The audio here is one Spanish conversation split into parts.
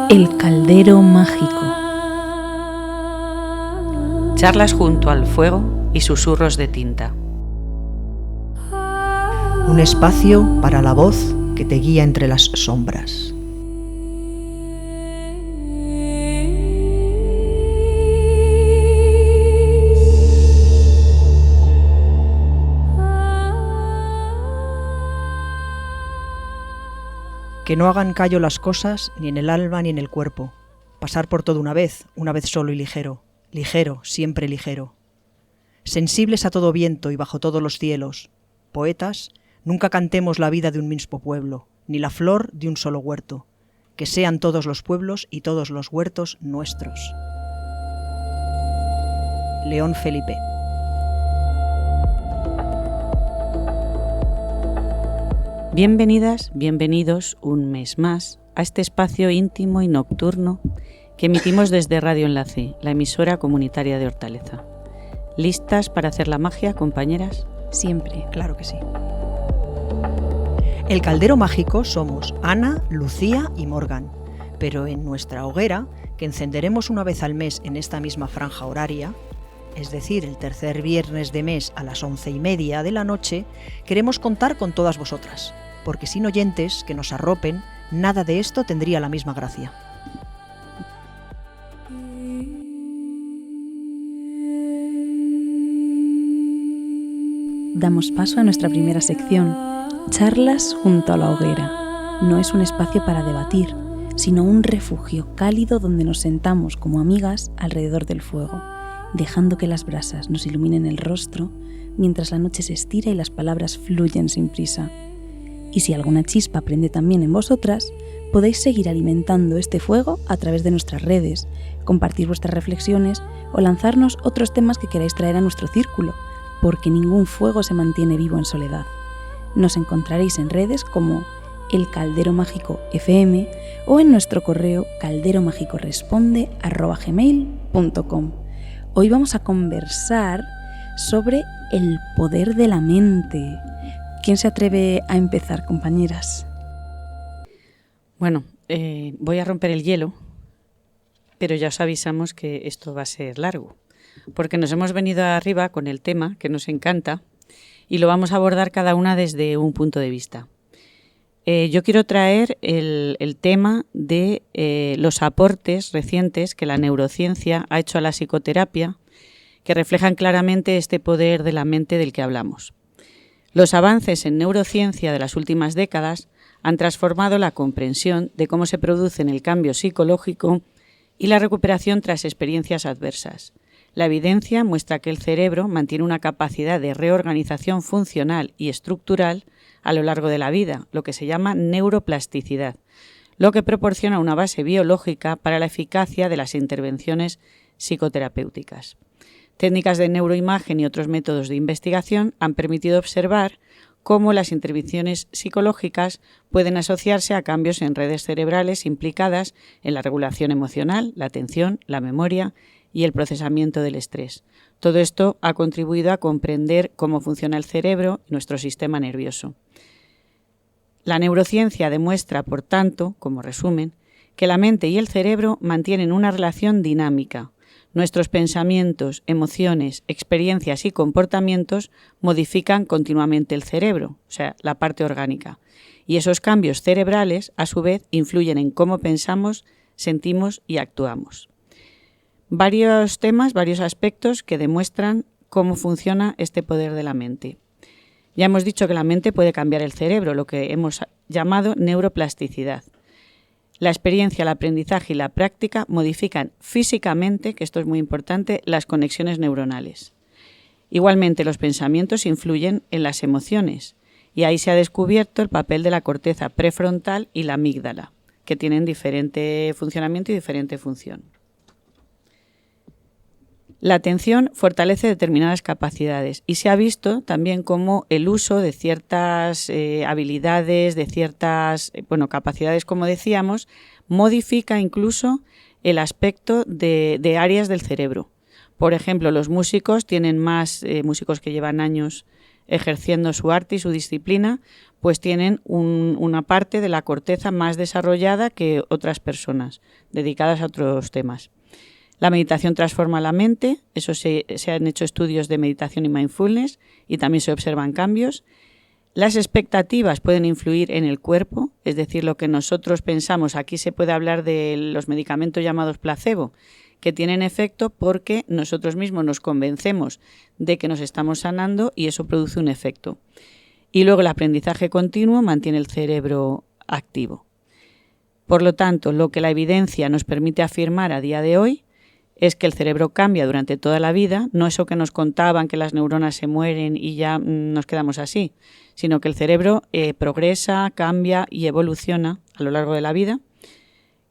El caldero mágico. Charlas junto al fuego y susurros de tinta. Un espacio para la voz que te guía entre las sombras. Que no hagan callo las cosas, ni en el alma ni en el cuerpo. Pasar por todo una vez solo y ligero. Ligero, siempre ligero. Sensibles a todo viento y bajo todos los cielos. Poetas, nunca cantemos la vida de un mismo pueblo, ni la flor de un solo huerto. Que sean todos los pueblos y todos los huertos nuestros. León Felipe. Bienvenidas, bienvenidos un mes más a este espacio íntimo y nocturno que emitimos desde Radio Enlace, la emisora comunitaria de Hortaleza. ¿Listas para hacer la magia, compañeras? Siempre. Claro que sí. El caldero mágico somos Ana, Lucía y Morgan, pero en nuestra hoguera, que encenderemos una vez al mes en esta misma franja horaria, es decir, el tercer viernes de mes a las 11:30 de la noche, queremos contar con todas vosotras, porque sin oyentes que nos arropen, nada de esto tendría la misma gracia. Damos paso a nuestra primera sección, Charlas junto a la hoguera. No es un espacio para debatir, sino un refugio cálido donde nos sentamos como amigas alrededor del fuego, dejando que las brasas nos iluminen el rostro mientras la noche se estira y las palabras fluyen sin prisa. Y si alguna chispa prende también en vosotras, podéis seguir alimentando este fuego a través de nuestras redes, compartir vuestras reflexiones o lanzarnos otros temas que queráis traer a nuestro círculo, porque ningún fuego se mantiene vivo en soledad. Nos encontraréis en redes como El Caldero Mágico FM o en nuestro correo calderomágicoresponde@gmail.com. Hoy vamos a conversar sobre el poder de la mente. ¿Quién se atreve a empezar, compañeras? Bueno, voy a romper el hielo, pero ya os avisamos que esto va a ser largo, porque nos hemos venido arriba con el tema que nos encanta y lo vamos a abordar cada una desde un punto de vista. Yo quiero traer el tema de los aportes recientes que la neurociencia ha hecho a la psicoterapia, que reflejan claramente este poder de la mente del que hablamos. Los avances en neurociencia de las últimas décadas han transformado la comprensión de cómo se producen el cambio psicológico y la recuperación tras experiencias adversas. La evidencia muestra que el cerebro mantiene una capacidad de reorganización funcional y estructural a lo largo de la vida, lo que se llama neuroplasticidad, lo que proporciona una base biológica para la eficacia de las intervenciones psicoterapéuticas. Técnicas de neuroimagen y otros métodos de investigación han permitido observar cómo las intervenciones psicológicas pueden asociarse a cambios en redes cerebrales implicadas en la regulación emocional, la atención, la memoria y el procesamiento del estrés. Todo esto ha contribuido a comprender cómo funciona el cerebro y nuestro sistema nervioso. La neurociencia demuestra, por tanto, como resumen, que la mente y el cerebro mantienen una relación dinámica. Nuestros pensamientos, emociones, experiencias y comportamientos modifican continuamente el cerebro, o sea, la parte orgánica. Y esos cambios cerebrales, a su vez, influyen en cómo pensamos, sentimos y actuamos. Varios temas, varios aspectos que demuestran cómo funciona este poder de la mente. Ya hemos dicho que la mente puede cambiar el cerebro, lo que hemos llamado neuroplasticidad. La experiencia, el aprendizaje y la práctica modifican físicamente, que esto es muy importante, las conexiones neuronales. Igualmente, los pensamientos influyen en las emociones y ahí se ha descubierto el papel de la corteza prefrontal y la amígdala, que tienen diferente funcionamiento y diferente función. La atención fortalece determinadas capacidades y se ha visto también cómo el uso de ciertas habilidades, de ciertas capacidades, como decíamos, modifica incluso el aspecto de áreas del cerebro. Por ejemplo, los músicos tienen más, músicos que llevan años ejerciendo su arte y su disciplina, pues tienen una parte de la corteza más desarrollada que otras personas, dedicadas a otros temas. La meditación transforma la mente, eso se han hecho estudios de meditación y mindfulness y también se observan cambios. Las expectativas pueden influir en el cuerpo, es decir, lo que nosotros pensamos. Aquí se puede hablar de los medicamentos llamados placebo, que tienen efecto porque nosotros mismos nos convencemos de que nos estamos sanando y eso produce un efecto. Y luego el aprendizaje continuo mantiene el cerebro activo. Por lo tanto, lo que la evidencia nos permite afirmar a día de hoy es que el cerebro cambia durante toda la vida, no eso que nos contaban, que las neuronas se mueren y ya nos quedamos así, sino que el cerebro progresa, cambia y evoluciona a lo largo de la vida,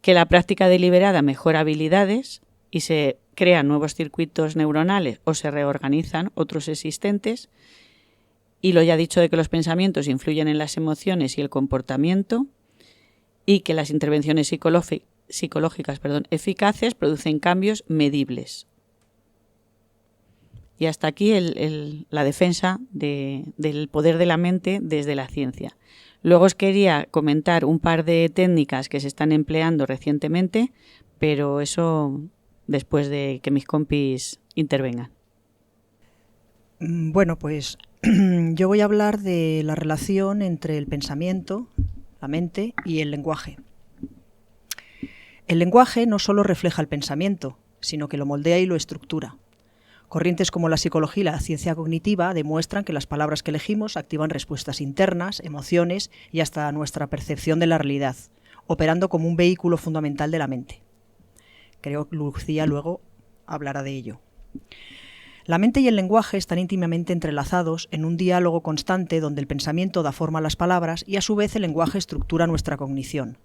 que la práctica deliberada mejora habilidades y se crean nuevos circuitos neuronales o se reorganizan otros existentes, y lo ya dicho de que los pensamientos influyen en las emociones y el comportamiento, y que las intervenciones psicológicas eficaces producen cambios medibles. Y hasta aquí la defensa del poder de la mente desde la ciencia. Luego os quería comentar un par de técnicas que se están empleando recientemente, pero eso después de que mis compis intervengan. Bueno, pues yo voy a hablar de la relación entre el pensamiento, la mente y el lenguaje. El lenguaje no solo refleja el pensamiento, sino que lo moldea y lo estructura. Corrientes como la psicología y la ciencia cognitiva demuestran que las palabras que elegimos activan respuestas internas, emociones y hasta nuestra percepción de la realidad, operando como un vehículo fundamental de la mente. Creo que Lucía luego hablará de ello. La mente y el lenguaje están íntimamente entrelazados en un diálogo constante donde el pensamiento da forma a las palabras y a su vez el lenguaje estructura nuestra cognición.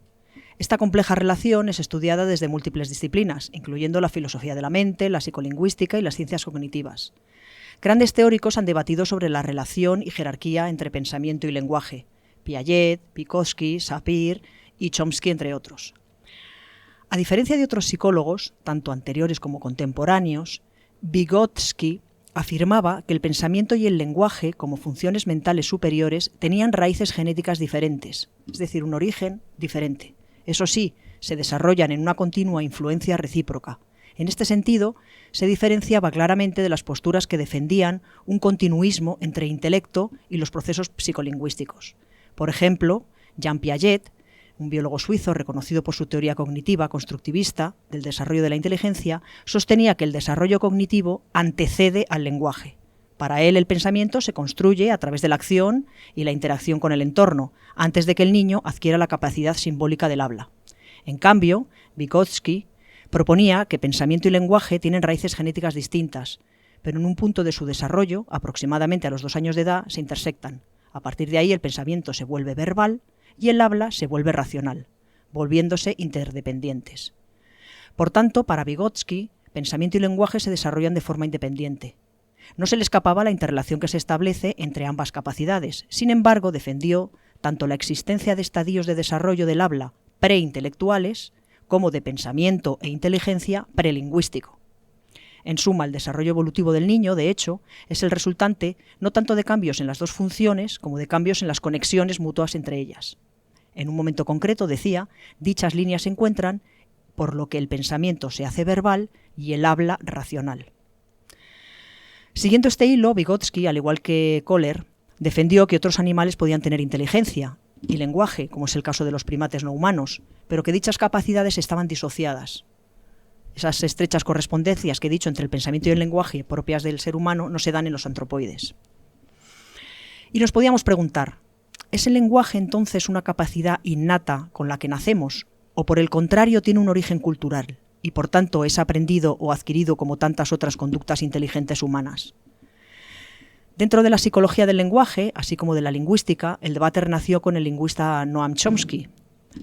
Esta compleja relación es estudiada desde múltiples disciplinas, incluyendo la filosofía de la mente, la psicolingüística y las ciencias cognitivas. Grandes teóricos han debatido sobre la relación y jerarquía entre pensamiento y lenguaje: Piaget, Vygotsky, Sapir y Chomsky, entre otros. A diferencia de otros psicólogos, tanto anteriores como contemporáneos, Vygotsky afirmaba que el pensamiento y el lenguaje, como funciones mentales superiores, tenían raíces genéticas diferentes, es decir, un origen diferente. Eso sí, se desarrollan en una continua influencia recíproca. En este sentido, se diferenciaba claramente de las posturas que defendían un continuismo entre intelecto y los procesos psicolingüísticos. Por ejemplo, Jean Piaget, un biólogo suizo reconocido por su teoría cognitiva constructivista del desarrollo de la inteligencia, sostenía que el desarrollo cognitivo antecede al lenguaje. Para él, el pensamiento se construye a través de la acción y la interacción con el entorno, antes de que el niño adquiera la capacidad simbólica del habla. En cambio, Vygotsky proponía que pensamiento y lenguaje tienen raíces genéticas distintas, pero en un punto de su desarrollo, aproximadamente a los 2 años de edad, se intersectan. A partir de ahí, el pensamiento se vuelve verbal y el habla se vuelve racional, volviéndose interdependientes. Por tanto, para Vygotsky, pensamiento y lenguaje se desarrollan de forma independiente. No se le escapaba la interrelación que se establece entre ambas capacidades. Sin embargo, defendió tanto la existencia de estadios de desarrollo del habla preintelectuales como de pensamiento e inteligencia prelingüístico. En suma, el desarrollo evolutivo del niño, de hecho, es el resultante no tanto de cambios en las dos funciones como de cambios en las conexiones mutuas entre ellas. En un momento concreto, decía, dichas líneas se encuentran, por lo que el pensamiento se hace verbal y el habla racional. Siguiendo este hilo, Vygotsky, al igual que Kohler, defendió que otros animales podían tener inteligencia y lenguaje, como es el caso de los primates no humanos, pero que dichas capacidades estaban disociadas. Esas estrechas correspondencias que he dicho entre el pensamiento y el lenguaje propias del ser humano no se dan en los antropoides. Y nos podíamos preguntar, ¿es el lenguaje entonces una capacidad innata con la que nacemos o por el contrario tiene un origen cultural y por tanto es aprendido o adquirido como tantas otras conductas inteligentes humanas? Dentro de la psicología del lenguaje, así como de la lingüística, el debate renació con el lingüista Noam Chomsky.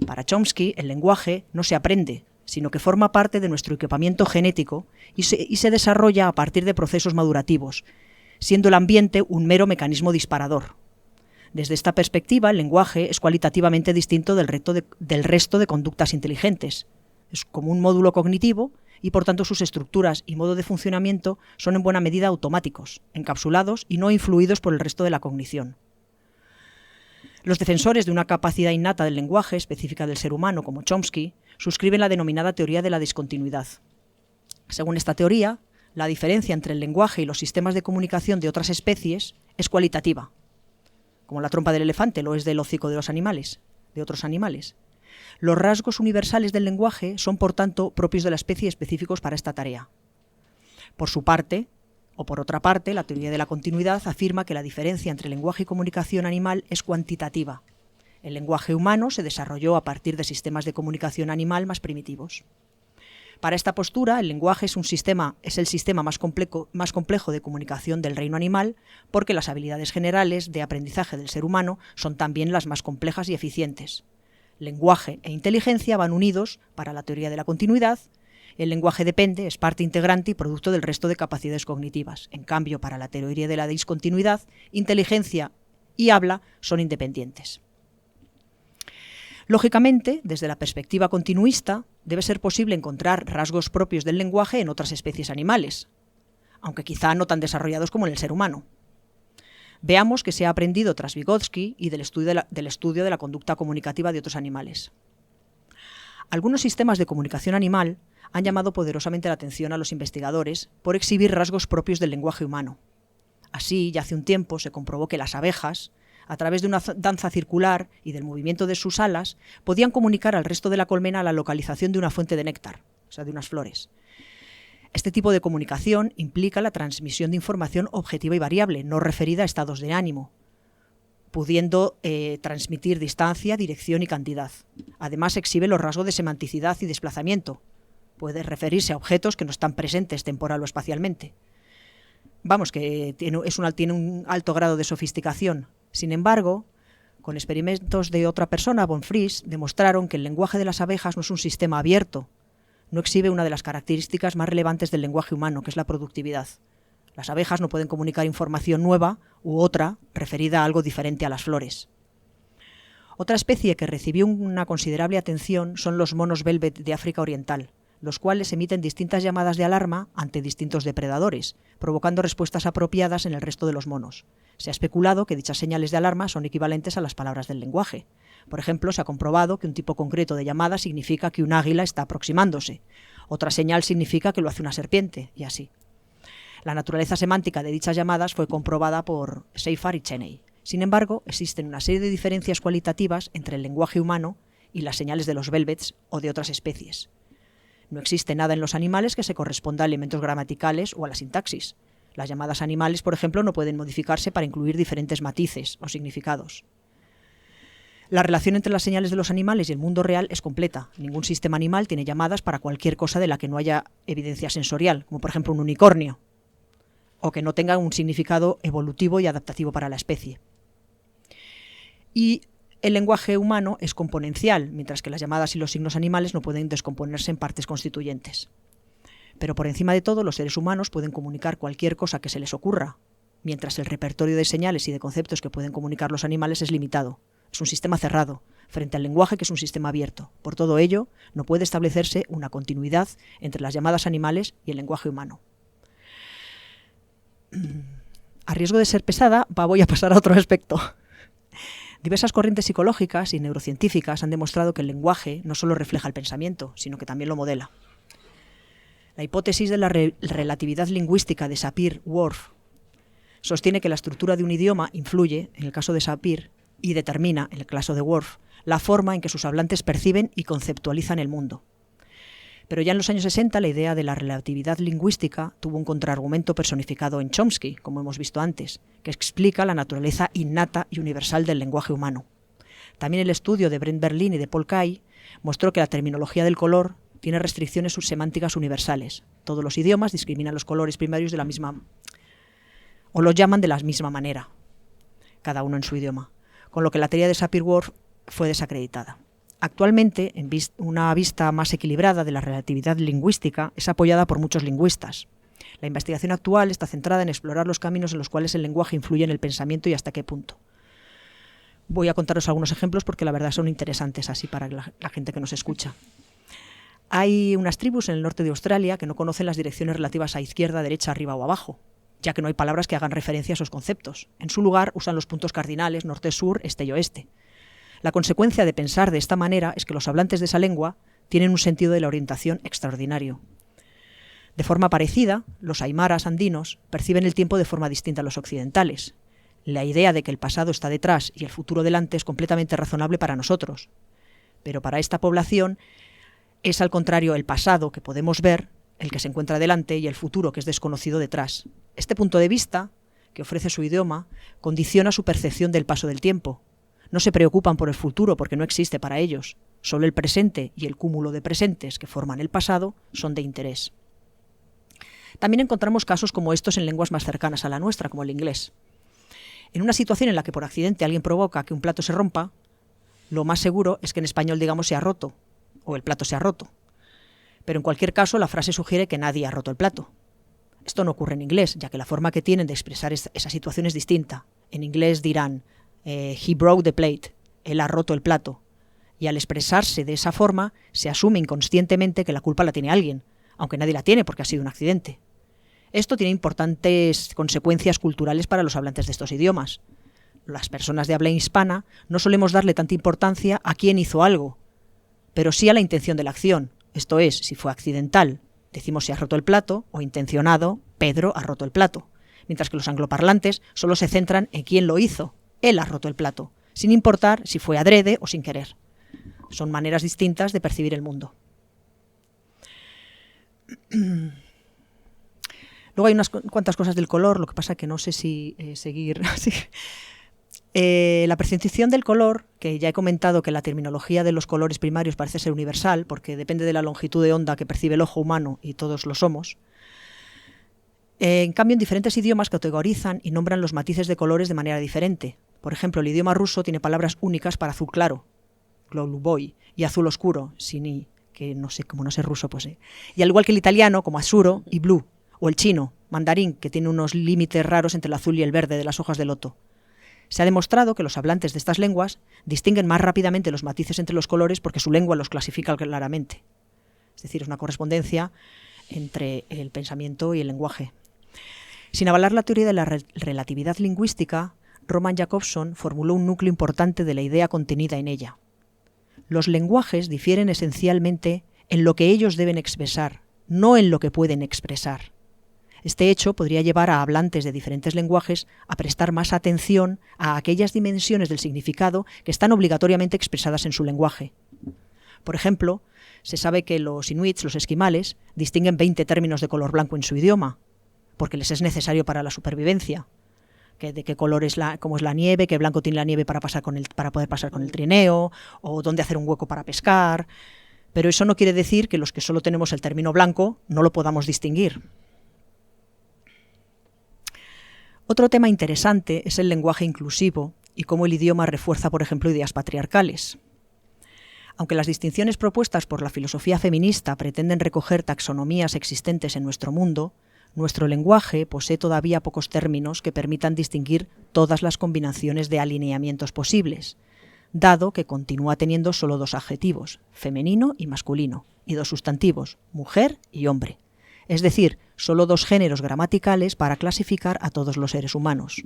Para Chomsky, el lenguaje no se aprende, sino que forma parte de nuestro equipamiento genético y se desarrolla a partir de procesos madurativos, siendo el ambiente un mero mecanismo disparador. Desde esta perspectiva, el lenguaje es cualitativamente distinto del resto de conductas inteligentes. Es como un módulo cognitivo y, por tanto, sus estructuras y modo de funcionamiento son en buena medida automáticos, encapsulados y no influidos por el resto de la cognición. Los defensores de una capacidad innata del lenguaje, específica del ser humano, como Chomsky, suscriben la denominada teoría de la discontinuidad. Según esta teoría, la diferencia entre el lenguaje y los sistemas de comunicación de otras especies es cualitativa, como la trompa del elefante lo es del hocico de los animales, de otros animales. Los rasgos universales del lenguaje son, por tanto, propios de la especie y específicos para esta tarea. Por su parte, o por otra parte, la teoría de la continuidad afirma que la diferencia entre lenguaje y comunicación animal es cuantitativa. El lenguaje humano se desarrolló a partir de sistemas de comunicación animal más primitivos. Para esta postura, el lenguaje es el sistema más complejo de comunicación del reino animal, porque las habilidades generales de aprendizaje del ser humano son también las más complejas y eficientes. Lenguaje e inteligencia van unidos para la teoría de la continuidad. El lenguaje depende, es parte integrante y producto del resto de capacidades cognitivas. En cambio, para la teoría de la discontinuidad, inteligencia y habla son independientes. Lógicamente, desde la perspectiva continuista, debe ser posible encontrar rasgos propios del lenguaje en otras especies animales, aunque quizá no tan desarrollados como en el ser humano. Veamos qué se ha aprendido tras Vygotsky y del estudio de la conducta comunicativa de otros animales. Algunos sistemas de comunicación animal han llamado poderosamente la atención a los investigadores por exhibir rasgos propios del lenguaje humano. Así, ya hace un tiempo se comprobó que las abejas, a través de una danza circular y del movimiento de sus alas, podían comunicar al resto de la colmena la localización de una fuente de néctar, o sea, de unas flores. Este tipo de comunicación implica la transmisión de información objetiva y variable, no referida a estados de ánimo, pudiendo transmitir distancia, dirección y cantidad. Además, exhibe los rasgos de semanticidad y desplazamiento. Puede referirse a objetos que no están presentes temporal o espacialmente. Vamos, que tiene un alto grado de sofisticación. Sin embargo, con experimentos de otra persona, von Fries, demostraron que el lenguaje de las abejas no es un sistema abierto, no exhibe una de las características más relevantes del lenguaje humano, que es la productividad. Las abejas no pueden comunicar información nueva u otra referida a algo diferente a las flores. Otra especie que recibió una considerable atención son los monos velvet de África Oriental, los cuales emiten distintas llamadas de alarma ante distintos depredadores, provocando respuestas apropiadas en el resto de los monos. Se ha especulado que dichas señales de alarma son equivalentes a las palabras del lenguaje. Por ejemplo, se ha comprobado que un tipo concreto de llamada significa que un águila está aproximándose. Otra señal significa que lo hace una serpiente, y así. La naturaleza semántica de dichas llamadas fue comprobada por Seyfarth y Cheney. Sin embargo, existen una serie de diferencias cualitativas entre el lenguaje humano y las señales de los velvets o de otras especies. No existe nada en los animales que se corresponda a elementos gramaticales o a la sintaxis. Las llamadas animales, por ejemplo, no pueden modificarse para incluir diferentes matices o significados. La relación entre las señales de los animales y el mundo real es completa. Ningún sistema animal tiene llamadas para cualquier cosa de la que no haya evidencia sensorial, como por ejemplo un unicornio, o que no tenga un significado evolutivo y adaptativo para la especie. Y el lenguaje humano es componencial, mientras que las llamadas y los signos animales no pueden descomponerse en partes constituyentes. Pero por encima de todo, los seres humanos pueden comunicar cualquier cosa que se les ocurra, mientras el repertorio de señales y de conceptos que pueden comunicar los animales es limitado. Es un sistema cerrado, frente al lenguaje, que es un sistema abierto. Por todo ello, no puede establecerse una continuidad entre las llamadas animales y el lenguaje humano. A riesgo de ser pesada, voy a pasar a otro aspecto. Diversas corrientes psicológicas y neurocientíficas han demostrado que el lenguaje no solo refleja el pensamiento, sino que también lo modela. La hipótesis de la relatividad lingüística de Sapir-Whorf sostiene que la estructura de un idioma influye, en el caso de Sapir, y determina, en el caso de Whorf, la forma en que sus hablantes perciben y conceptualizan el mundo. Pero ya en los años 60 la idea de la relatividad lingüística tuvo un contraargumento personificado en Chomsky, como hemos visto antes, que explica la naturaleza innata y universal del lenguaje humano. También el estudio de Brent Berlin y de Paul Kay mostró que la terminología del color tiene restricciones semánticas universales. Todos los idiomas discriminan los colores primarios de la misma, o los llaman de la misma manera, cada uno en su idioma, con lo que la teoría de Sapir-Whorf fue desacreditada. Actualmente, una vista más equilibrada de la relatividad lingüística es apoyada por muchos lingüistas. La investigación actual está centrada en explorar los caminos en los cuales el lenguaje influye en el pensamiento y hasta qué punto. Voy a contaros algunos ejemplos porque la verdad son interesantes así para la gente que nos escucha. Hay unas tribus en el norte de Australia que no conocen las direcciones relativas a izquierda, derecha, arriba o abajo, ya que no hay palabras que hagan referencia a esos conceptos. En su lugar usan los puntos cardinales norte-sur, este y oeste. La consecuencia de pensar de esta manera es que los hablantes de esa lengua tienen un sentido de la orientación extraordinario. De forma parecida, los aymaras andinos perciben el tiempo de forma distinta a los occidentales. La idea de que el pasado está detrás y el futuro delante es completamente razonable para nosotros. Pero para esta población es al contrario el pasado que podemos ver, el que se encuentra delante, y el futuro que es desconocido detrás. Este punto de vista, que ofrece su idioma, condiciona su percepción del paso del tiempo. No se preocupan por el futuro porque no existe para ellos. Solo el presente y el cúmulo de presentes que forman el pasado son de interés. También encontramos casos como estos en lenguas más cercanas a la nuestra, como el inglés. En una situación en la que por accidente alguien provoca que un plato se rompa, lo más seguro es que en español digamos se ha roto, o el plato se ha roto. Pero en cualquier caso la frase sugiere que nadie ha roto el plato. Esto no ocurre en inglés, ya que la forma que tienen de expresar esa situación es distinta. En inglés dirán, he broke the plate, él ha roto el plato. Y al expresarse de esa forma, se asume inconscientemente que la culpa la tiene alguien, aunque nadie la tiene porque ha sido un accidente. Esto tiene importantes consecuencias culturales para los hablantes de estos idiomas. Las personas de habla hispana no solemos darle tanta importancia a quién hizo algo, pero sí a la intención de la acción. Esto es, si fue accidental, decimos se ha roto el plato, o intencionado, Pedro ha roto el plato. Mientras que los angloparlantes solo se centran en quién lo hizo, él ha roto el plato, sin importar si fue adrede o sin querer. Son maneras distintas de percibir el mundo. Luego hay unas cuantas cosas del color, lo que pasa que no sé si seguir así. La percepción del color, que ya he comentado que la terminología de los colores primarios parece ser universal, porque depende de la longitud de onda que percibe el ojo humano y todos lo somos. En cambio, en diferentes idiomas categorizan y nombran los matices de colores de manera diferente. Por ejemplo, el idioma ruso tiene palabras únicas para azul claro, gloluboy, y azul oscuro, sini, que no sé, como no sé ruso, pues y al igual que el italiano, como azuro y blue, o el chino, mandarín, que tiene unos límites raros entre el azul y el verde de las hojas de loto. Se ha demostrado que los hablantes de estas lenguas distinguen más rápidamente los matices entre los colores porque su lengua los clasifica claramente. Es decir, es una correspondencia entre el pensamiento y el lenguaje. Sin avalar la teoría de la relatividad lingüística, Roman Jakobson formuló un núcleo importante de la idea contenida en ella. Los lenguajes difieren esencialmente en lo que ellos deben expresar, no en lo que pueden expresar. Este hecho podría llevar a hablantes de diferentes lenguajes a prestar más atención a aquellas dimensiones del significado que están obligatoriamente expresadas en su lenguaje. Por ejemplo, se sabe que los inuits, los esquimales, distinguen 20 términos de color blanco en su idioma, porque les es necesario para la supervivencia. De qué color es cómo es la nieve, qué blanco tiene la nieve para poder pasar con el trineo, o dónde hacer un hueco para pescar. Pero eso no quiere decir que los que solo tenemos el término blanco no lo podamos distinguir. Otro tema interesante es el lenguaje inclusivo y cómo el idioma refuerza, por ejemplo, ideas patriarcales. Aunque las distinciones propuestas por la filosofía feminista pretenden recoger taxonomías existentes en nuestro mundo, nuestro lenguaje posee todavía pocos términos que permitan distinguir todas las combinaciones de alineamientos posibles, dado que continúa teniendo solo dos adjetivos, femenino y masculino, y dos sustantivos, mujer y hombre. Es decir, solo dos géneros gramaticales para clasificar a todos los seres humanos.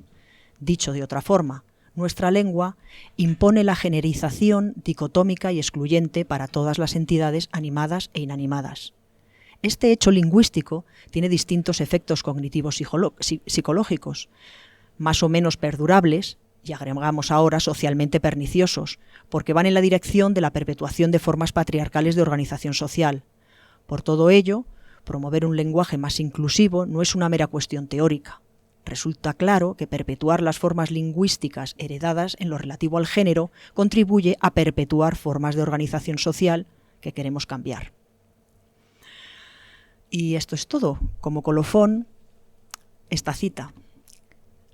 Dicho de otra forma, nuestra lengua impone la generización dicotómica y excluyente para todas las entidades animadas e inanimadas. Este hecho lingüístico tiene distintos efectos cognitivos psicológicos, más o menos perdurables, y agregamos ahora socialmente perniciosos, porque van en la dirección de la perpetuación de formas patriarcales de organización social. Por todo ello, promover un lenguaje más inclusivo no es una mera cuestión teórica. Resulta claro que perpetuar las formas lingüísticas heredadas en lo relativo al género contribuye a perpetuar formas de organización social que queremos cambiar. Y esto es todo. Como colofón, esta cita.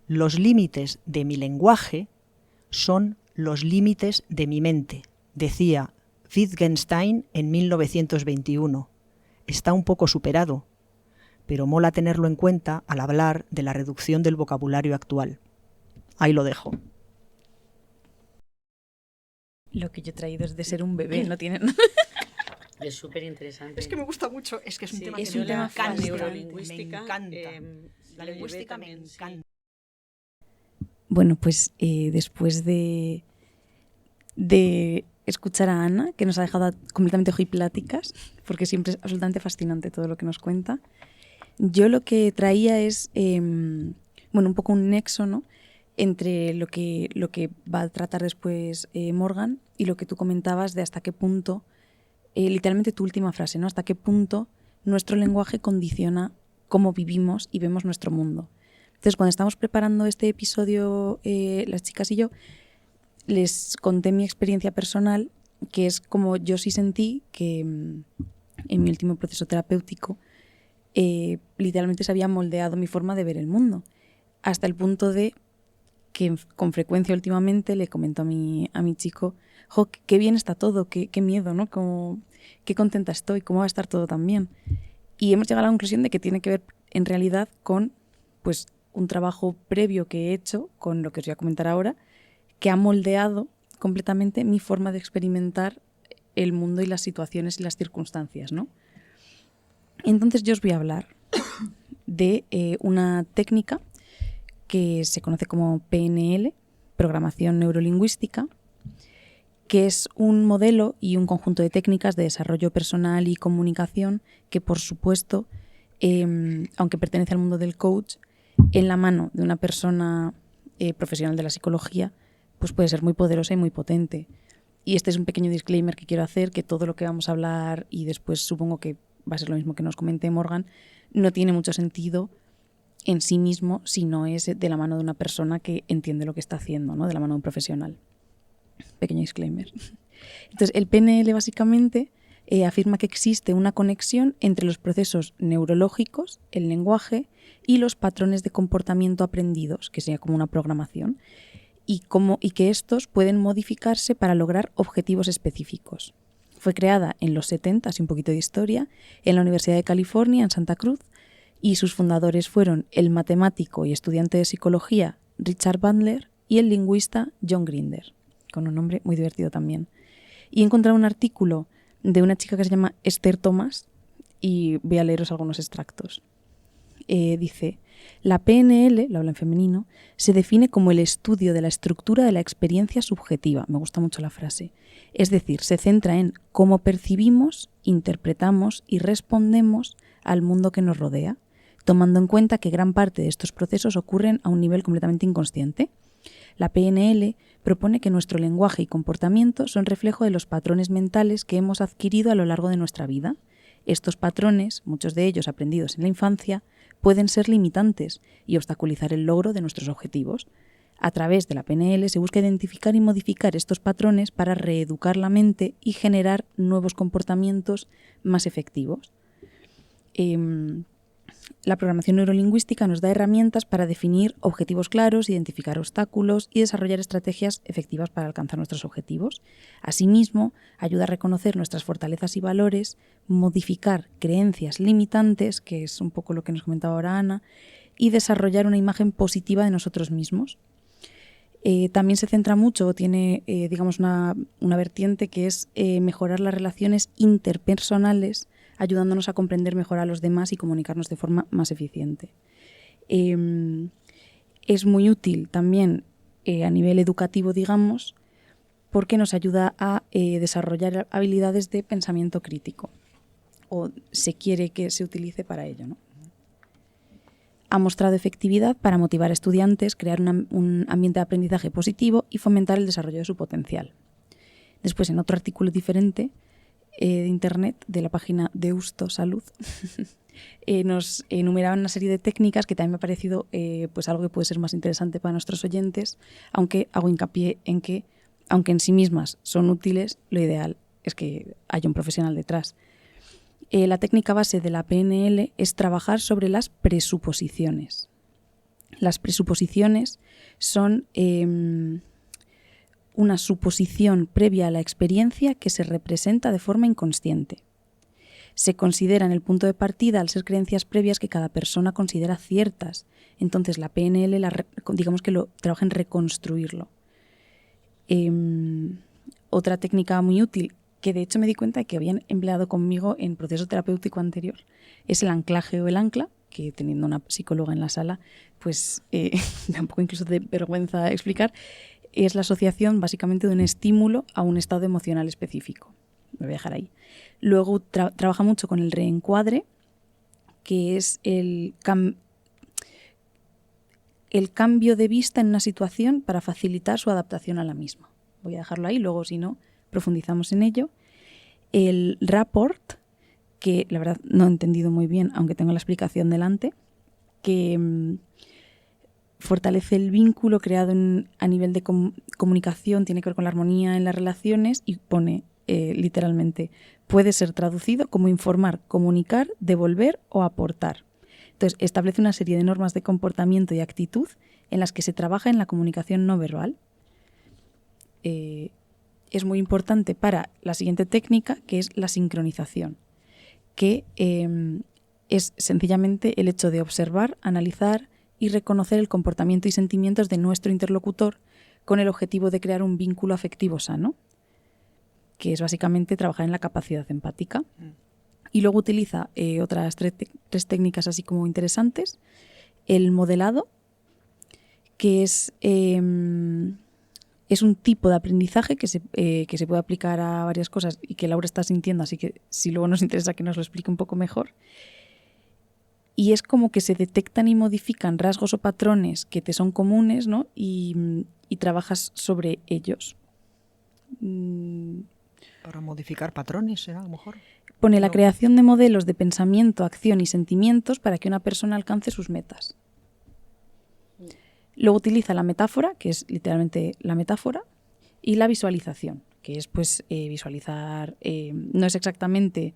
Los límites de mi lenguaje son los límites de mi mente, decía Wittgenstein en 1921. Está un poco superado, pero mola tenerlo en cuenta al hablar de la reducción del vocabulario actual. Ahí lo dejo. Lo que yo he traído es de ser un bebé, no tiene nada. Es súper interesante. Es que me gusta mucho, es que es un tema es que un tema me encanta. neurolingüística, Me encanta. La lingüística me encanta. Bueno, pues después de de escuchar a Ana, que nos ha dejado completamente ojipláticas, porque siempre es absolutamente fascinante todo lo que nos cuenta. Yo lo que traía es, un poco un nexo, ¿no?, entre lo que va a tratar después Morgan y lo que tú comentabas de hasta qué punto, literalmente tu última frase, ¿no?, hasta qué punto nuestro lenguaje condiciona cómo vivimos y vemos nuestro mundo. Entonces, cuando estamos preparando este episodio, las chicas y yo, les conté mi experiencia personal, que es como yo sí sentí que en mi último proceso terapéutico literalmente se había moldeado mi forma de ver el mundo, hasta el punto de que con frecuencia últimamente le comento a mi chico, jo, qué bien está todo, qué miedo, ¿no? Como, qué contenta estoy, cómo va a estar todo tan bien. Y hemos llegado a la conclusión de que tiene que ver en realidad con, pues, un trabajo previo que he hecho, con lo que os voy a comentar ahora, que ha moldeado completamente mi forma de experimentar el mundo y las situaciones y las circunstancias, ¿no? Entonces yo os voy a hablar de una técnica que se conoce como PNL, Programación Neurolingüística, que es un modelo y un conjunto de técnicas de desarrollo personal y comunicación que, por supuesto, aunque pertenece al mundo del coach, en la mano de una persona profesional de la psicología, pues puede ser muy poderosa y muy potente. Y este es un pequeño disclaimer que quiero hacer, que todo lo que vamos a hablar, y después supongo que va a ser lo mismo que nos comente Morgan, no tiene mucho sentido en sí mismo si no es de la mano de una persona que entiende lo que está haciendo, ¿no?, de la mano de un profesional. Pequeño disclaimer. Entonces, el PNL básicamente afirma que existe una conexión entre los procesos neurológicos, el lenguaje y los patrones de comportamiento aprendidos, que sería como una programación, y que estos pueden modificarse para lograr objetivos específicos. Fue creada en los 70, así un poquito de historia, en la Universidad de California, en Santa Cruz, y sus fundadores fueron el matemático y estudiante de psicología Richard Bandler y el lingüista John Grinder, con un nombre muy divertido también. Y he encontrado un artículo de una chica que se llama Esther Thomas, y voy a leeros algunos extractos. Dice: la PNL, lo habla en femenino, se define como el estudio de la estructura de la experiencia subjetiva. Me gusta mucho la frase. Es decir, se centra en cómo percibimos, interpretamos y respondemos al mundo que nos rodea, tomando en cuenta que gran parte de estos procesos ocurren a un nivel completamente inconsciente. La PNL propone que nuestro lenguaje y comportamiento son reflejo de los patrones mentales que hemos adquirido a lo largo de nuestra vida. Estos patrones, muchos de ellos aprendidos en la infancia, pueden ser limitantes y obstaculizar el logro de nuestros objetivos. A través de la PNL se busca identificar y modificar estos patrones para reeducar la mente y generar nuevos comportamientos más efectivos. La programación neurolingüística nos da herramientas para definir objetivos claros, identificar obstáculos y desarrollar estrategias efectivas para alcanzar nuestros objetivos. Asimismo, ayuda a reconocer nuestras fortalezas y valores, modificar creencias limitantes, que es un poco lo que nos comentaba ahora Ana, y desarrollar una imagen positiva de nosotros mismos. También se centra mucho, tiene digamos una vertiente que es mejorar las relaciones interpersonales, ayudándonos a comprender mejor a los demás y comunicarnos de forma más eficiente. Es muy útil también a nivel educativo, digamos, porque nos ayuda a desarrollar habilidades de pensamiento crítico, o se quiere que se utilice para ello, ¿no? Ha mostrado efectividad para motivar a estudiantes, crear un ambiente de aprendizaje positivo y fomentar el desarrollo de su potencial. Después, en otro artículo diferente de internet, de la página Deusto Salud, nos enumeraban una serie de técnicas que también me ha parecido pues algo que puede ser más interesante para nuestros oyentes, aunque hago hincapié en que, aunque en sí mismas son útiles, lo ideal es que haya un profesional detrás. La técnica base de la PNL es trabajar sobre las presuposiciones. Las presuposiciones son una suposición previa a la experiencia que se representa de forma inconsciente. Se consideran el punto de partida al ser creencias previas que cada persona considera ciertas. Entonces la PNL digamos que lo trabaja en reconstruirlo. Otra técnica muy útil, que de hecho me di cuenta de que habían empleado conmigo en proceso terapéutico anterior, es el anclaje o el ancla, que teniendo una psicóloga en la sala, pues da un poco incluso de vergüenza explicar. es la asociación básicamente de un estímulo a un estado emocional específico. Me voy a dejar ahí. Luego trabaja mucho con el reencuadre, que es el cambio de vista en una situación para facilitar su adaptación a la misma. Voy a dejarlo ahí, luego si no, profundizamos en ello. El rapport, que la verdad no he entendido muy bien, aunque tengo la explicación delante, que fortalece el vínculo creado a nivel de comunicación, tiene que ver con la armonía en las relaciones y pone literalmente, puede ser traducido como informar, comunicar, devolver o aportar. Entonces, establece una serie de normas de comportamiento y actitud en las que se trabaja en la comunicación no verbal. Es muy importante para la siguiente técnica, que es la sincronización, que es sencillamente el hecho de observar, analizar y reconocer el comportamiento y sentimientos de nuestro interlocutor con el objetivo de crear un vínculo afectivo sano, que es básicamente trabajar en la capacidad empática. Y luego utiliza otras tres técnicas así como interesantes. El modelado, que es un tipo de aprendizaje que se puede aplicar a varias cosas y que Laura está sintiendo, así que si luego nos interesa que nos lo explique un poco mejor. Y es como que se detectan y modifican rasgos o patrones que te son comunes, ¿no? Y trabajas sobre ellos. Para modificar patrones, ¿será a lo mejor? Pone la creación de modelos de pensamiento, acción y sentimientos para que una persona alcance sus metas. Luego utiliza la metáfora, que es literalmente la metáfora, y la visualización, que es pues visualizar, no es exactamente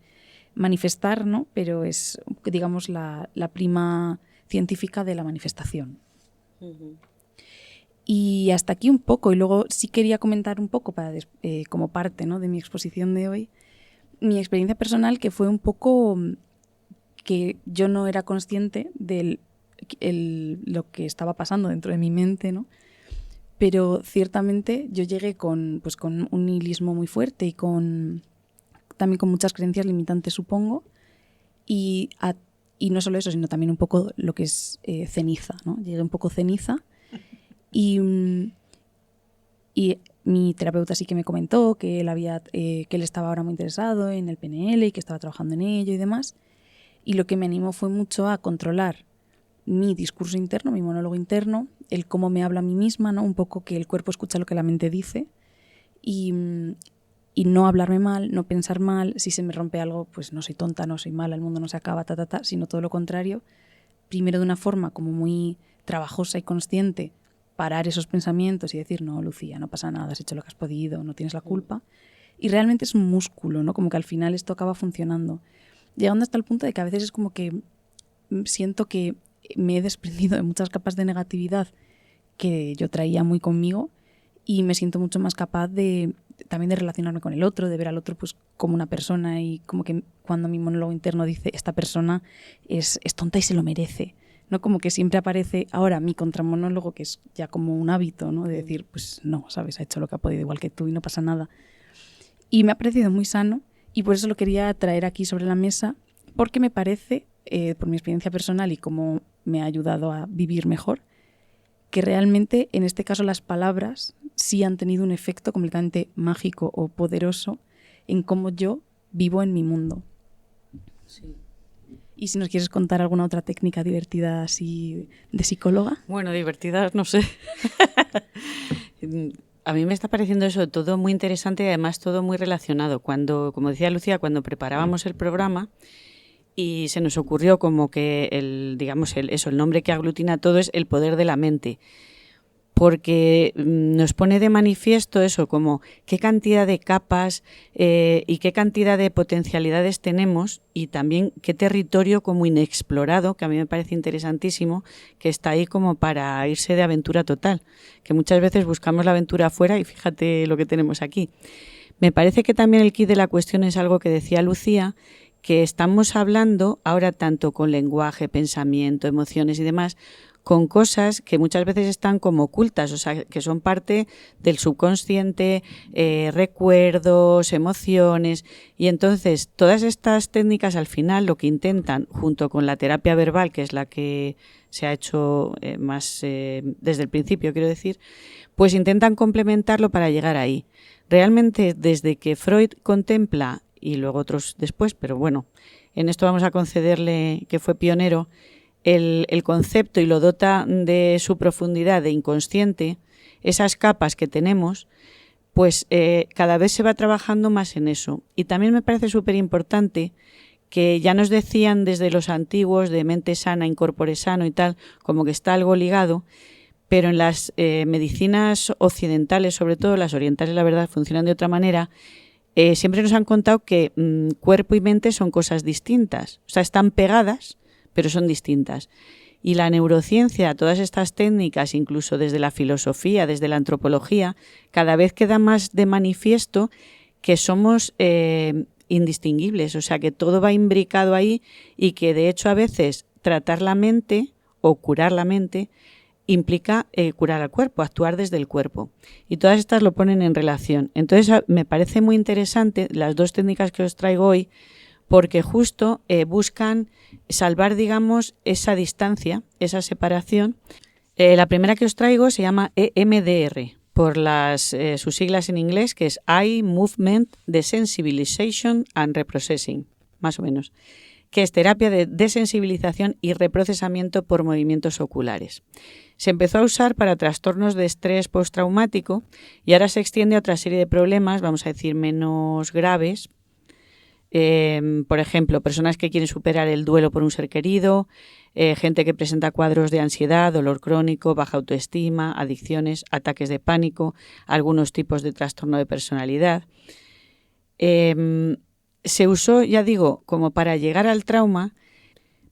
manifestar, ¿no? Pero es, digamos, la prima científica de la manifestación. Uh-huh. Y hasta aquí un poco, y luego sí quería comentar un poco como parte, ¿no?, de mi exposición de hoy, mi experiencia personal, que fue un poco que yo no era consciente de lo que estaba pasando dentro de mi mente, ¿no? Pero ciertamente yo llegué con un nihilismo muy fuerte y también con muchas creencias limitantes, supongo, y no solo eso, sino también un poco lo que es ceniza, ¿no? Llegué un poco ceniza y mi terapeuta sí que me comentó que él estaba ahora muy interesado en el PNL y que estaba trabajando en ello y demás, y lo que me animó fue mucho a controlar mi discurso interno, mi monólogo interno, el cómo me hablo a mí misma, ¿no? Un poco que el cuerpo escucha lo que la mente dice y no hablarme mal, no pensar mal. Si se me rompe algo, pues no soy tonta, no soy mala, el mundo no se acaba, sino todo lo contrario. Primero de una forma como muy trabajosa y consciente, parar esos pensamientos y decir, no, Lucía, no pasa nada, has hecho lo que has podido, no tienes la culpa. Y realmente es un músculo, ¿no? Como que al final esto acaba funcionando. Llegando hasta el punto de que a veces es como que siento que me he desprendido de muchas capas de negatividad que yo traía muy conmigo y me siento mucho más capaz también de relacionarme con el otro, de ver al otro pues como una persona, y como que cuando mi monólogo interno dice esta persona es tonta y se lo merece, ¿no? Como que siempre aparece ahora mi contramonólogo, que es ya como un hábito, ¿no? De decir, pues no, sabes, ha hecho lo que ha podido igual que tú y no pasa nada. Y me ha parecido muy sano y por eso lo quería traer aquí sobre la mesa, porque me parece, por mi experiencia personal y cómo me ha ayudado a vivir mejor, que realmente en este caso las palabras sí han tenido un efecto completamente mágico o poderoso en cómo yo vivo en mi mundo. Sí. Y si nos quieres contar alguna otra técnica divertida así de psicóloga. Bueno, divertida, no sé. A mí me está pareciendo eso todo muy interesante y además todo muy relacionado. Como decía Lucía, cuando preparábamos el programa y se nos ocurrió como que el nombre que aglutina todo es el poder de la mente. Porque nos pone de manifiesto eso, como qué cantidad de capas y qué cantidad de potencialidades tenemos, y también qué territorio como inexplorado, que a mí me parece interesantísimo, que está ahí como para irse de aventura total, que muchas veces buscamos la aventura afuera y fíjate lo que tenemos aquí. Me parece que también el quid de la cuestión es algo que decía Lucía, que estamos hablando ahora tanto con lenguaje, pensamiento, emociones y demás, con cosas que muchas veces están como ocultas, o sea, que son parte del subconsciente, recuerdos, emociones, y entonces todas estas técnicas al final lo que intentan, junto con la terapia verbal, que es la que se ha hecho más desde el principio, quiero decir, pues intentan complementarlo para llegar ahí. Realmente, desde que Freud contempla, y luego otros después, pero bueno, en esto vamos a concederle que fue pionero, el concepto y lo dota de su profundidad de inconsciente, esas capas que tenemos, pues cada vez se va trabajando más en eso. Y también me parece súper importante que ya nos decían desde los antiguos de mente sana, incorpore sano y tal, como que está algo ligado, pero en las medicinas occidentales, sobre todo las orientales, la verdad, funcionan de otra manera. Siempre nos han contado que cuerpo y mente son cosas distintas, o sea, están pegadas, pero son distintas. Y la neurociencia, todas estas técnicas, incluso desde la filosofía, desde la antropología, cada vez queda más de manifiesto que somos indistinguibles, o sea, que todo va imbricado ahí y que de hecho a veces tratar la mente o curar la mente implica curar al cuerpo, actuar desde el cuerpo. Y todas estas lo ponen en relación. Entonces me parece muy interesante las dos técnicas que os traigo hoy, porque justo buscan salvar, digamos, esa distancia, esa separación. La primera que os traigo se llama EMDR, por sus siglas en inglés, que es Eye Movement Desensibilization and Reprocessing, más o menos, que es terapia de desensibilización y reprocesamiento por movimientos oculares. Se empezó a usar para trastornos de estrés postraumático y ahora se extiende a otra serie de problemas, vamos a decir, menos graves. Por ejemplo, personas que quieren superar el duelo por un ser querido, gente que presenta cuadros de ansiedad, dolor crónico, baja autoestima, adicciones, ataques de pánico, algunos tipos de trastorno de personalidad. Se usó, ya digo, como para llegar al trauma.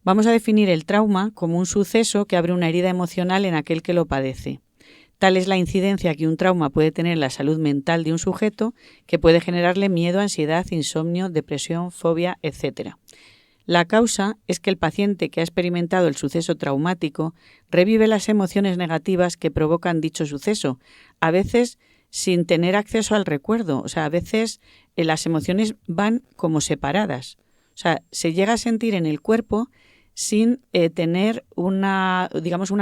Vamos a definir el trauma como un suceso que abre una herida emocional en aquel que lo padece. Tal es la incidencia que un trauma puede tener en la salud mental de un sujeto, que puede generarle miedo, ansiedad, insomnio, depresión, fobia, etc. La causa es que el paciente que ha experimentado el suceso traumático revive las emociones negativas que provocan dicho suceso, a veces sin tener acceso al recuerdo. O sea, a veces las emociones van como separadas. O sea, se llega a sentir en el cuerpo sin tener una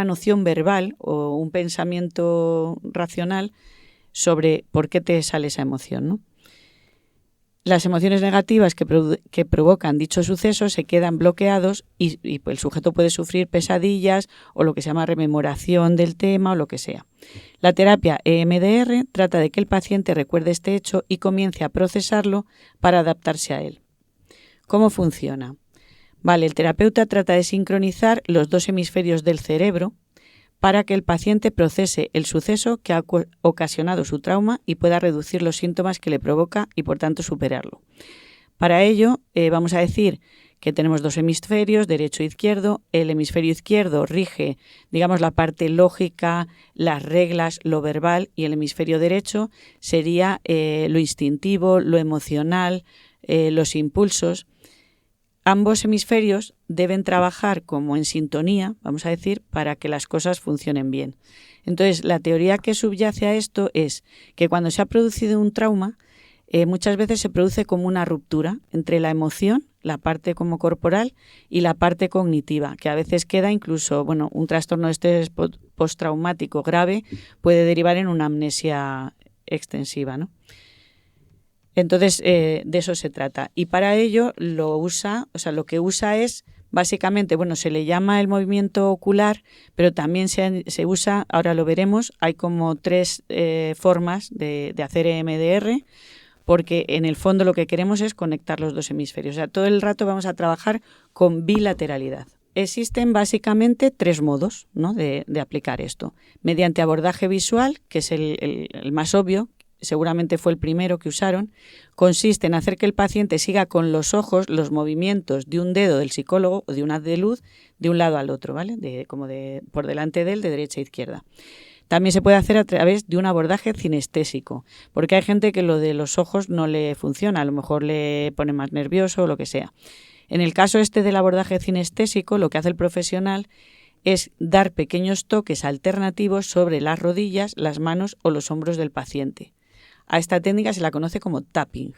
noción verbal o un pensamiento racional sobre por qué te sale esa emoción, ¿no? Las emociones negativas que provocan dicho suceso se quedan bloqueados y el sujeto puede sufrir pesadillas o lo que se llama rememoración del tema o lo que sea. La terapia EMDR trata de que el paciente recuerde este hecho y comience a procesarlo para adaptarse a él. ¿Cómo funciona? Vale, el terapeuta trata de sincronizar los dos hemisferios del cerebro para que el paciente procese el suceso que ha ocasionado su trauma y pueda reducir los síntomas que le provoca y, por tanto, superarlo. Para ello, vamos a decir que tenemos dos hemisferios, derecho e izquierdo. El hemisferio izquierdo rige, digamos, la parte lógica, las reglas, lo verbal, y el hemisferio derecho sería lo instintivo, lo emocional, los impulsos. Ambos hemisferios deben trabajar como en sintonía, vamos a decir, para que las cosas funcionen bien. Entonces, la teoría que subyace a esto es que cuando se ha producido un trauma, muchas veces se produce como una ruptura entre la emoción, la parte como corporal, y la parte cognitiva, que a veces queda incluso, un trastorno de estrés postraumático grave puede derivar en una amnesia extensiva, ¿no? Entonces, de eso se trata. Y para ello lo que usa es, básicamente, se le llama el movimiento ocular, pero también se usa, ahora lo veremos, hay como tres formas de hacer EMDR, porque en el fondo lo que queremos es conectar los dos hemisferios. O sea, todo el rato vamos a trabajar con bilateralidad. Existen básicamente tres modos, ¿no?, de aplicar esto. Mediante abordaje visual, que es el más obvio, seguramente fue el primero que usaron, consiste en hacer que el paciente siga con los ojos los movimientos de un dedo del psicólogo o de un haz de luz de un lado al otro, ¿vale? Por delante de él, de derecha a izquierda. También se puede hacer a través de un abordaje cinestésico, porque hay gente que lo de los ojos no le funciona, a lo mejor le pone más nervioso o lo que sea. En el caso del abordaje cinestésico, lo que hace el profesional es dar pequeños toques alternativos sobre las rodillas, las manos o los hombros del paciente. A esta técnica se la conoce como tapping.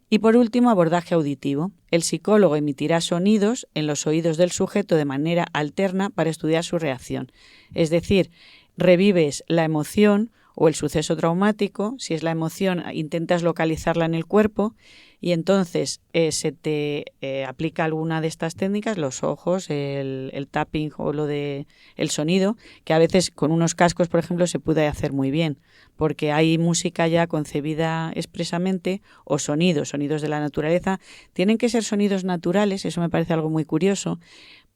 Y por último, abordaje auditivo. El psicólogo emitirá sonidos en los oídos del sujeto de manera alterna para estudiar su reacción. Es decir, revives la emoción o el suceso traumático. Si es la emoción, intentas localizarla en el cuerpo y entonces se te aplica alguna de estas técnicas, los ojos, el tapping o lo de el sonido, que a veces con unos cascos, por ejemplo, se puede hacer muy bien, porque hay música ya concebida expresamente o sonidos de la naturaleza. Tienen que ser sonidos naturales, eso me parece algo muy curioso,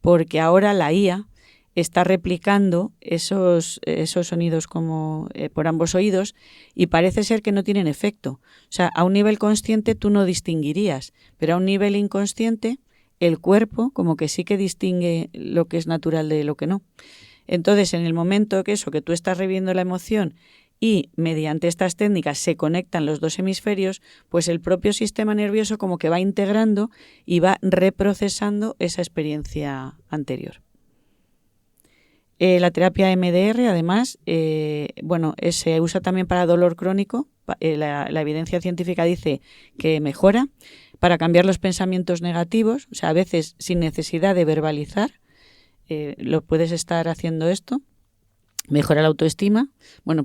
porque ahora la IA está replicando esos sonidos como por ambos oídos y parece ser que no tienen efecto. O sea, a un nivel consciente tú no distinguirías, pero a un nivel inconsciente el cuerpo como que sí que distingue lo que es natural de lo que no. Entonces, en el momento que tú estás reviviendo la emoción y mediante estas técnicas se conectan los dos hemisferios, pues el propio sistema nervioso como que va integrando y va reprocesando esa experiencia anterior. La terapia MDR, además, se usa también para dolor crónico. La evidencia científica dice que mejora para cambiar los pensamientos negativos, o sea, a veces sin necesidad de verbalizar, lo puedes estar haciendo esto. Mejora la autoestima,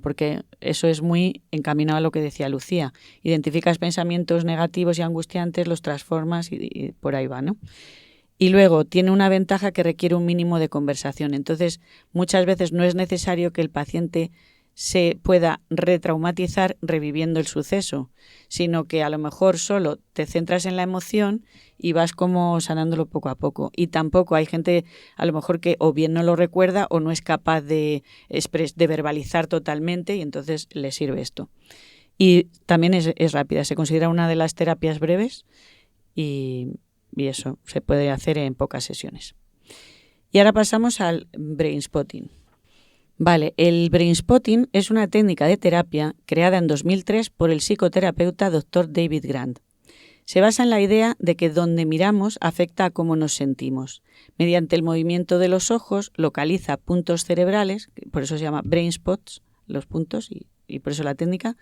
porque eso es muy encaminado a lo que decía Lucía. Identificas pensamientos negativos y angustiantes, los transformas y por ahí va, ¿no? Y luego tiene una ventaja que requiere un mínimo de conversación. Entonces, muchas veces no es necesario que el paciente se pueda retraumatizar reviviendo el suceso, sino que a lo mejor solo te centras en la emoción y vas como sanándolo poco a poco. Y tampoco hay gente a lo mejor que o bien no lo recuerda o no es capaz de verbalizar totalmente y entonces le sirve esto. Y también es rápida, se considera una de las terapias breves y eso se puede hacer en pocas sesiones. Y ahora pasamos al brainspotting. Vale, el brainspotting es una técnica de terapia creada en 2003 por el psicoterapeuta Dr. David Grant. Se basa en la idea de que donde miramos afecta a cómo nos sentimos. Mediante el movimiento de los ojos localiza puntos cerebrales, por eso se llama brain spots, los puntos, y por eso la técnica,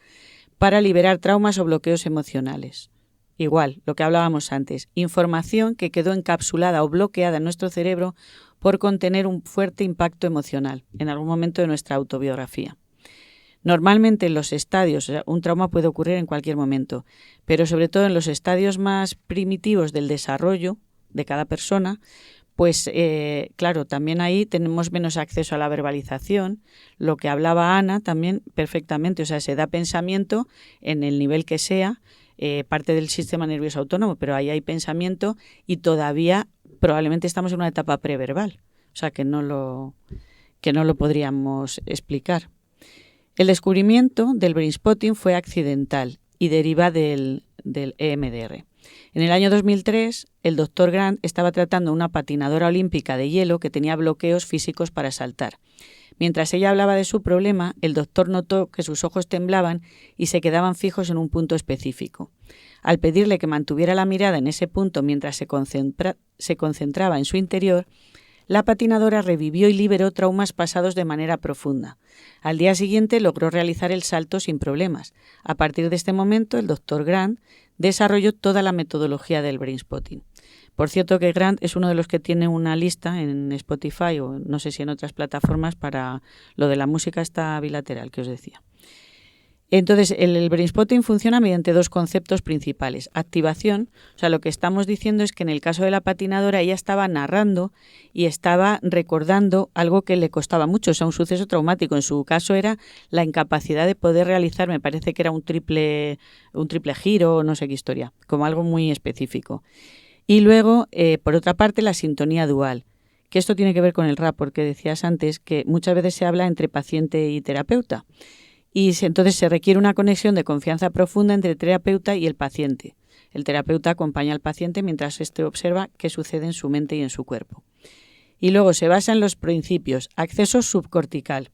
para liberar traumas o bloqueos emocionales. Igual, lo que hablábamos antes, información que quedó encapsulada o bloqueada en nuestro cerebro por contener un fuerte impacto emocional en algún momento de nuestra autobiografía. Normalmente en los estadios, un trauma puede ocurrir en cualquier momento, pero sobre todo en los estadios más primitivos del desarrollo de cada persona, pues claro, también ahí tenemos menos acceso a la verbalización, lo que hablaba Ana también perfectamente, o sea, se da pensamiento en el nivel que sea, parte del sistema nervioso autónomo, pero ahí hay pensamiento y todavía probablemente estamos en una etapa preverbal, o sea que no lo podríamos explicar. El descubrimiento del brainspotting fue accidental y deriva del EMDR. En el año 2003, el Dr. Grant estaba tratando a una patinadora olímpica de hielo que tenía bloqueos físicos para saltar. Mientras ella hablaba de su problema, el doctor notó que sus ojos temblaban y se quedaban fijos en un punto específico. Al pedirle que mantuviera la mirada en ese punto mientras se concentraba en su interior, la patinadora revivió y liberó traumas pasados de manera profunda. Al día siguiente logró realizar el salto sin problemas. A partir de este momento, el Dr. Grant desarrolló toda la metodología del brainspotting. Por cierto que Grant es uno de los que tiene una lista en Spotify o no sé si en otras plataformas para lo de la música esta bilateral que os decía. Entonces, el brainspotting funciona mediante dos conceptos principales. Activación, o sea, lo que estamos diciendo es que en el caso de la patinadora ella estaba narrando y estaba recordando algo que le costaba mucho, o sea, un suceso traumático. En su caso era la incapacidad de poder realizar, me parece que era un triple giro, no sé qué historia, como algo muy específico. Y luego, por otra parte, la sintonía dual, que esto tiene que ver con el rap, porque decías antes que muchas veces se habla entre paciente y terapeuta. Y entonces se requiere una conexión de confianza profunda entre el terapeuta y el paciente. El terapeuta acompaña al paciente mientras éste observa qué sucede en su mente y en su cuerpo. Y luego se basa en los principios. Acceso subcortical.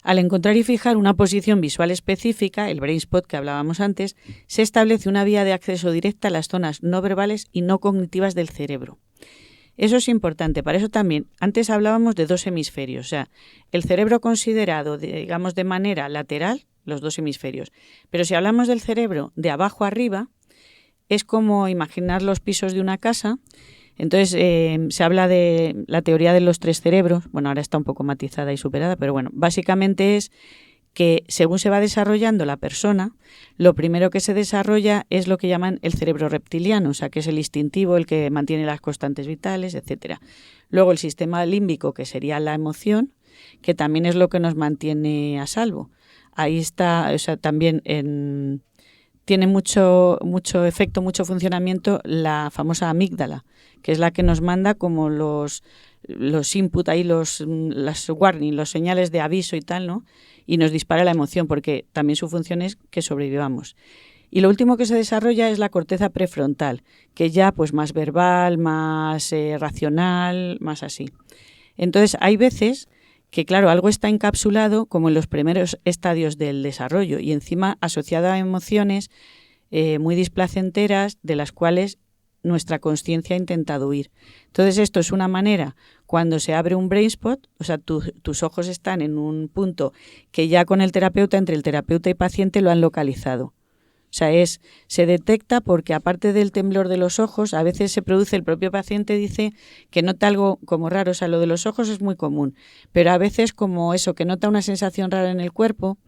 Al encontrar y fijar una posición visual específica, el brain spot que hablábamos antes, se establece una vía de acceso directa a las zonas no verbales y no cognitivas del cerebro. Eso es importante. Para eso también, antes hablábamos de 2 hemisferios, o sea, el cerebro considerado, digamos, de manera lateral, los 2 hemisferios. Pero si hablamos del cerebro de abajo arriba, es como imaginar los pisos de una casa. Entonces, se habla de la teoría de los 3 cerebros. Bueno, ahora está un poco matizada y superada, pero bueno, básicamente es que según se va desarrollando la persona, lo primero que se desarrolla es lo que llaman el cerebro reptiliano, o sea, que es el instintivo, el que mantiene las constantes vitales, etcétera. Luego el sistema límbico, que sería la emoción, que también es lo que nos mantiene a salvo. Ahí está, o sea, también tiene mucho efecto, mucho funcionamiento la famosa amígdala, que es la que nos manda como los input ahí, las warning, los señales de aviso y tal, ¿no? Y nos dispara la emoción, porque también su función es que sobrevivamos. Y lo último que se desarrolla es la corteza prefrontal, que ya pues más verbal, más racional, más así. Entonces hay veces que, claro, algo está encapsulado como en los primeros estadios del desarrollo y encima asociado a emociones muy displacenteras de las cuales nuestra consciencia ha intentado huir. Entonces esto es una manera, cuando se abre un brain spot, o sea, tus ojos están en un punto que ya con el terapeuta, entre el terapeuta y paciente, lo han localizado. O sea, se detecta porque aparte del temblor de los ojos, a veces se produce, el propio paciente dice que nota algo como raro, o sea, lo de los ojos es muy común, pero a veces como eso, que nota una sensación rara en el cuerpo.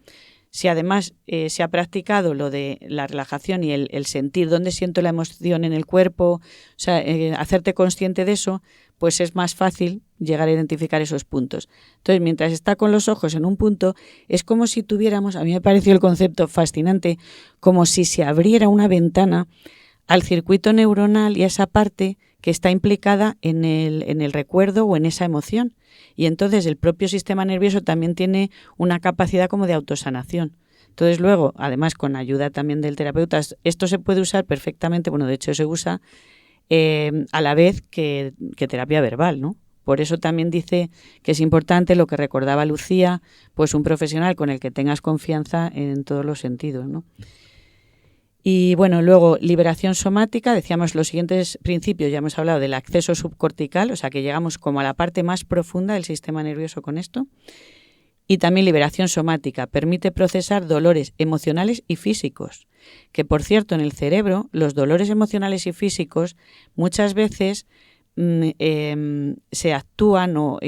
Si además se ha practicado lo de la relajación y el sentir dónde siento la emoción en el cuerpo, o sea, hacerte consciente de eso, pues es más fácil llegar a identificar esos puntos. Entonces, mientras está con los ojos en un punto, es como si tuviéramos, a mí me pareció el concepto fascinante, como si se abriera una ventana al circuito neuronal y a esa parte que está implicada en el recuerdo o en esa emoción. Y entonces el propio sistema nervioso también tiene una capacidad como de autosanación. Entonces luego, además con ayuda también del terapeuta, esto se puede usar perfectamente, bueno, de hecho se usa a la vez que terapia verbal, ¿no? Por eso también dice que es importante lo que recordaba Lucía, pues un profesional con el que tengas confianza en todos los sentidos, ¿no? Y bueno, luego liberación somática, decíamos los siguientes principios, ya hemos hablado del acceso subcortical, o sea que llegamos como a la parte más profunda del sistema nervioso con esto. Y también liberación somática, permite procesar dolores emocionales y físicos, que por cierto en el cerebro los dolores emocionales y físicos muchas veces se actúan o,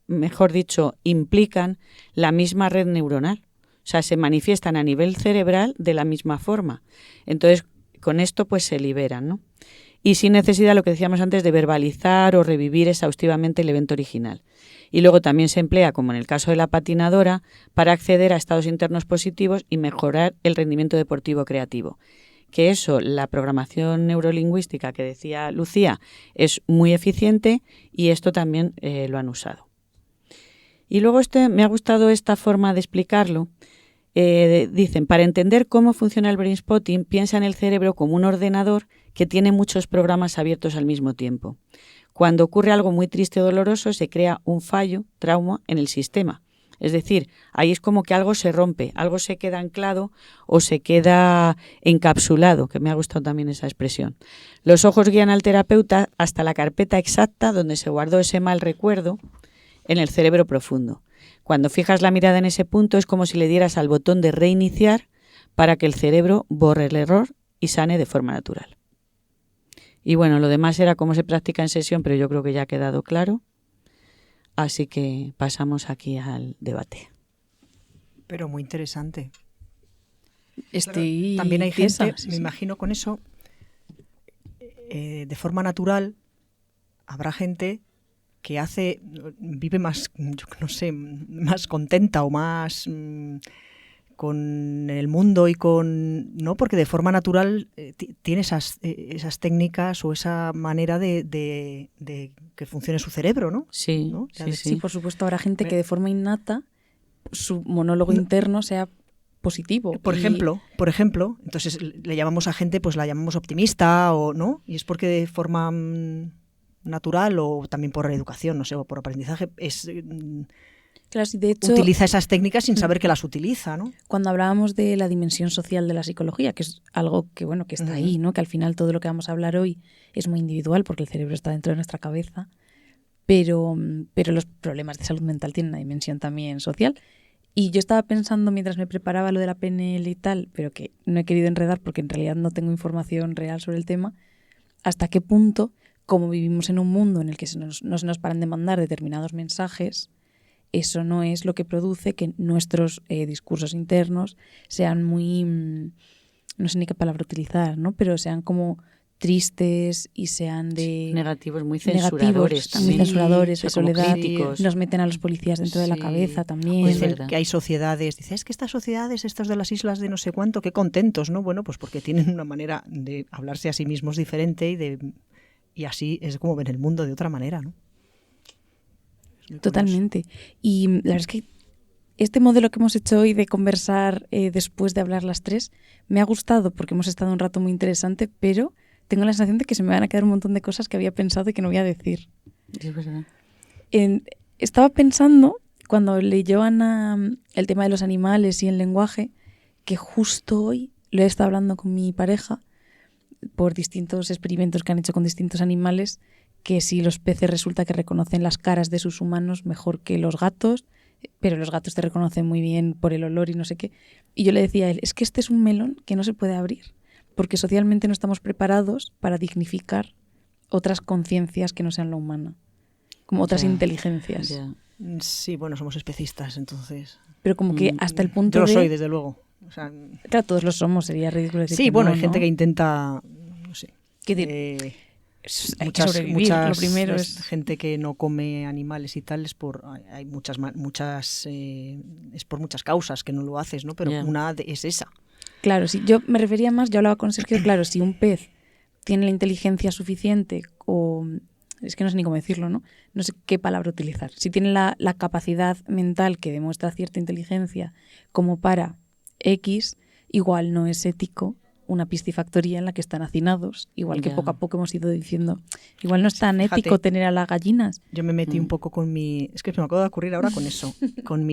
mejor dicho, implican la misma red neuronal. O sea, se manifiestan a nivel cerebral de la misma forma. Entonces, con esto pues se liberan, ¿no? Y sin necesidad, lo que decíamos antes, de verbalizar o revivir exhaustivamente el evento original. Y luego también se emplea, como en el caso de la patinadora, para acceder a estados internos positivos y mejorar el rendimiento deportivo creativo. Que eso, la programación neurolingüística que decía Lucía, es muy eficiente y esto también lo han usado. Y luego me ha gustado esta forma de explicarlo. Dicen, para entender cómo funciona el brainspotting, piensa en el cerebro como un ordenador que tiene muchos programas abiertos al mismo tiempo. Cuando ocurre algo muy triste o doloroso, se crea un fallo, trauma, en el sistema. Es decir, ahí es como que algo se rompe, algo se queda anclado o se queda encapsulado, que me ha gustado también esa expresión. Los ojos guían al terapeuta hasta la carpeta exacta donde se guardó ese mal recuerdo en el cerebro profundo. Cuando fijas la mirada en ese punto es como si le dieras al botón de reiniciar para que el cerebro borre el error y sane de forma natural. Y bueno, lo demás era cómo se practica en sesión, pero yo creo que ya ha quedado claro. Así que pasamos aquí al debate. Pero muy interesante. Estoy También hay tiesa, gente, me imagino con eso, de forma natural, habrá gente que vive más, yo no sé, más contenta o más con el mundo y con, ¿no? Porque de forma natural tiene esas técnicas o esa manera de que funcione su cerebro, ¿no? Sí, ¿no? Sí, por supuesto, habrá gente que de forma innata su monólogo interno sea positivo. Por ejemplo, entonces le llamamos a gente, pues la llamamos optimista o no, y es porque de forma natural o también por educación, no sé, o por aprendizaje, Claro, sí, de hecho, utiliza esas técnicas sin saber que las utiliza, ¿no? cuando hablábamos de la dimensión social de la psicología, que es algo que, bueno, que está ahí, ¿no? Que al final todo lo que vamos a hablar hoy es muy individual porque el cerebro está dentro de nuestra cabeza, pero los problemas de salud mental tienen una dimensión también social. Y yo estaba pensando mientras me preparaba lo de la PNL y tal, pero que no he querido enredar porque en realidad no tengo información real sobre el tema, hasta qué punto, como vivimos en un mundo en el que no se nos paran de mandar determinados mensajes, eso no es lo que produce que nuestros discursos internos sean muy, no sé ni qué palabra utilizar, ¿no? Pero sean como tristes y sean de... Negativos, muy censuradores. Muy censuradores, de como soledad. críticos. Nos meten a los policías dentro de la cabeza también. Es Dicen verdad. que hay sociedades, dice, es que estas sociedades, estos de las islas de no sé cuánto, qué contentos, ¿no? Bueno, pues porque tienen una manera de hablarse a sí mismos diferente y así es como ven el mundo de otra manera, ¿no? Totalmente. Y la verdad es que este modelo que hemos hecho hoy de conversar después de hablar las tres me ha gustado porque hemos estado un rato muy interesante, pero tengo la sensación de que se me van a quedar un montón de cosas que había pensado y que no voy a decir. Es verdad. Estaba pensando, cuando leyó Ana el tema de los animales y el lenguaje, que justo hoy lo he estado hablando con mi pareja por distintos experimentos que han hecho con distintos animales, que si los peces resulta que reconocen las caras de sus humanos mejor que los gatos, pero los gatos te reconocen muy bien por el olor y no sé qué. Y yo le decía a él, es que este es un melón que no se puede abrir, porque socialmente no estamos preparados para dignificar otras conciencias que no sean la humana, como otras inteligencias. Ya. Sí, bueno, somos especistas, entonces. Pero como que hasta el punto Yo lo de... soy, desde luego. O sea, Claro, todos lo somos, sería ridículo decir sí, que bueno, no, hay gente ¿no? que intenta, no sé. Hay que sobrevivir, lo primero es... gente que no come animales y tal es por hay es por muchas causas que no lo haces, ¿no? Pero es esa. Claro, sí, yo me refería más, yo hablaba con Sergio, claro, si un pez tiene la inteligencia suficiente o... Es que no sé ni cómo decirlo, ¿no? No sé qué palabra utilizar. Si tiene la capacidad mental que demuestra cierta inteligencia como para X, igual no es ético una piscifactoría en la que están hacinados, igual que poco a poco hemos ido diciendo. Igual no es tan ético tener a las gallinas. Yo me metí un poco con mi... Es que me acabo de ocurrir ahora con eso. con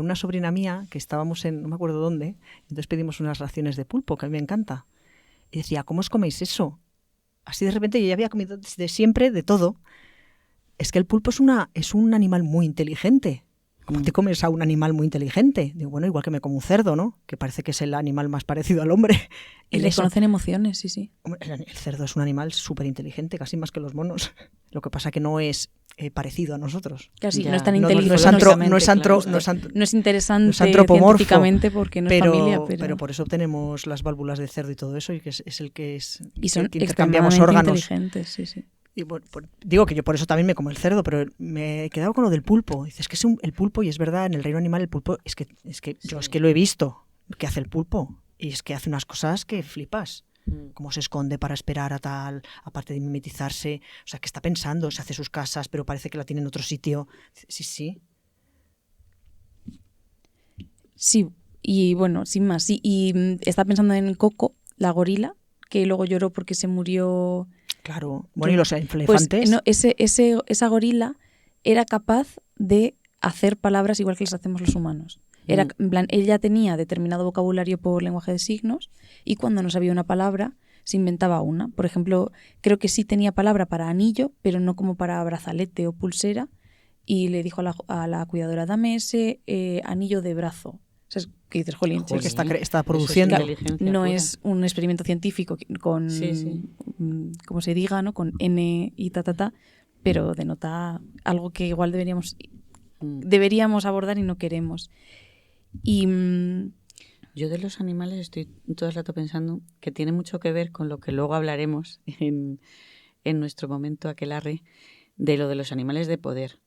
una sobrina mía que estábamos en, no me acuerdo dónde, entonces pedimos unas raciones de pulpo, que a mí me encanta. Y decía, ¿cómo os coméis eso? Así de repente yo ya había comido desde siempre de todo. Es que el pulpo es un animal muy inteligente. ¿Cómo te comes a un animal muy inteligente? Digo, bueno, igual que me como un cerdo, ¿no? Que parece que es el animal más parecido al hombre. Y le conocen emociones, sí, sí. El cerdo es un animal súper inteligente, casi más que los monos. Lo que pasa que no es parecido a nosotros. Casi no es tan inteligente. No es interesante antropomorfo, científicamente porque no es familia. Pero por eso tenemos las válvulas de cerdo y todo eso, y que es el que es... Y son que intercambiamos órganos. Inteligentes, sí, sí. Y digo que yo por eso también me como el cerdo, pero me he quedado con lo del pulpo. Dices que es el pulpo, y es verdad, en el reino animal el pulpo, yo es que lo he visto, que hace el pulpo, y es que hace unas cosas que flipas. Cómo se esconde para esperar a tal, aparte de mimetizarse, o sea, que está pensando, se hace sus casas, pero parece que la tiene en otro sitio. Sí, sí. Sí, y bueno, sin más, sí, y está pensando en Coco, la gorila, que luego lloró porque se murió... Claro, bueno, y los elefantes. Pues, no, esa gorila era capaz de hacer palabras igual que las hacemos los humanos. Era, en plan, ella tenía determinado vocabulario por lenguaje de signos y cuando no sabía una palabra se inventaba una. Por ejemplo, creo que sí tenía palabra para anillo, pero no como para brazalete o pulsera, y le dijo a la cuidadora, dame ese anillo de brazo. O sea, que dices, jolín, que está produciendo. No es un experimento científico con, como se diga, ¿no? Con N y pero denota algo que igual deberíamos abordar y no queremos. Y yo de los animales estoy todo el rato pensando que tiene mucho que ver con lo que luego hablaremos en nuestro momento aquelarre, de lo de los animales de poder.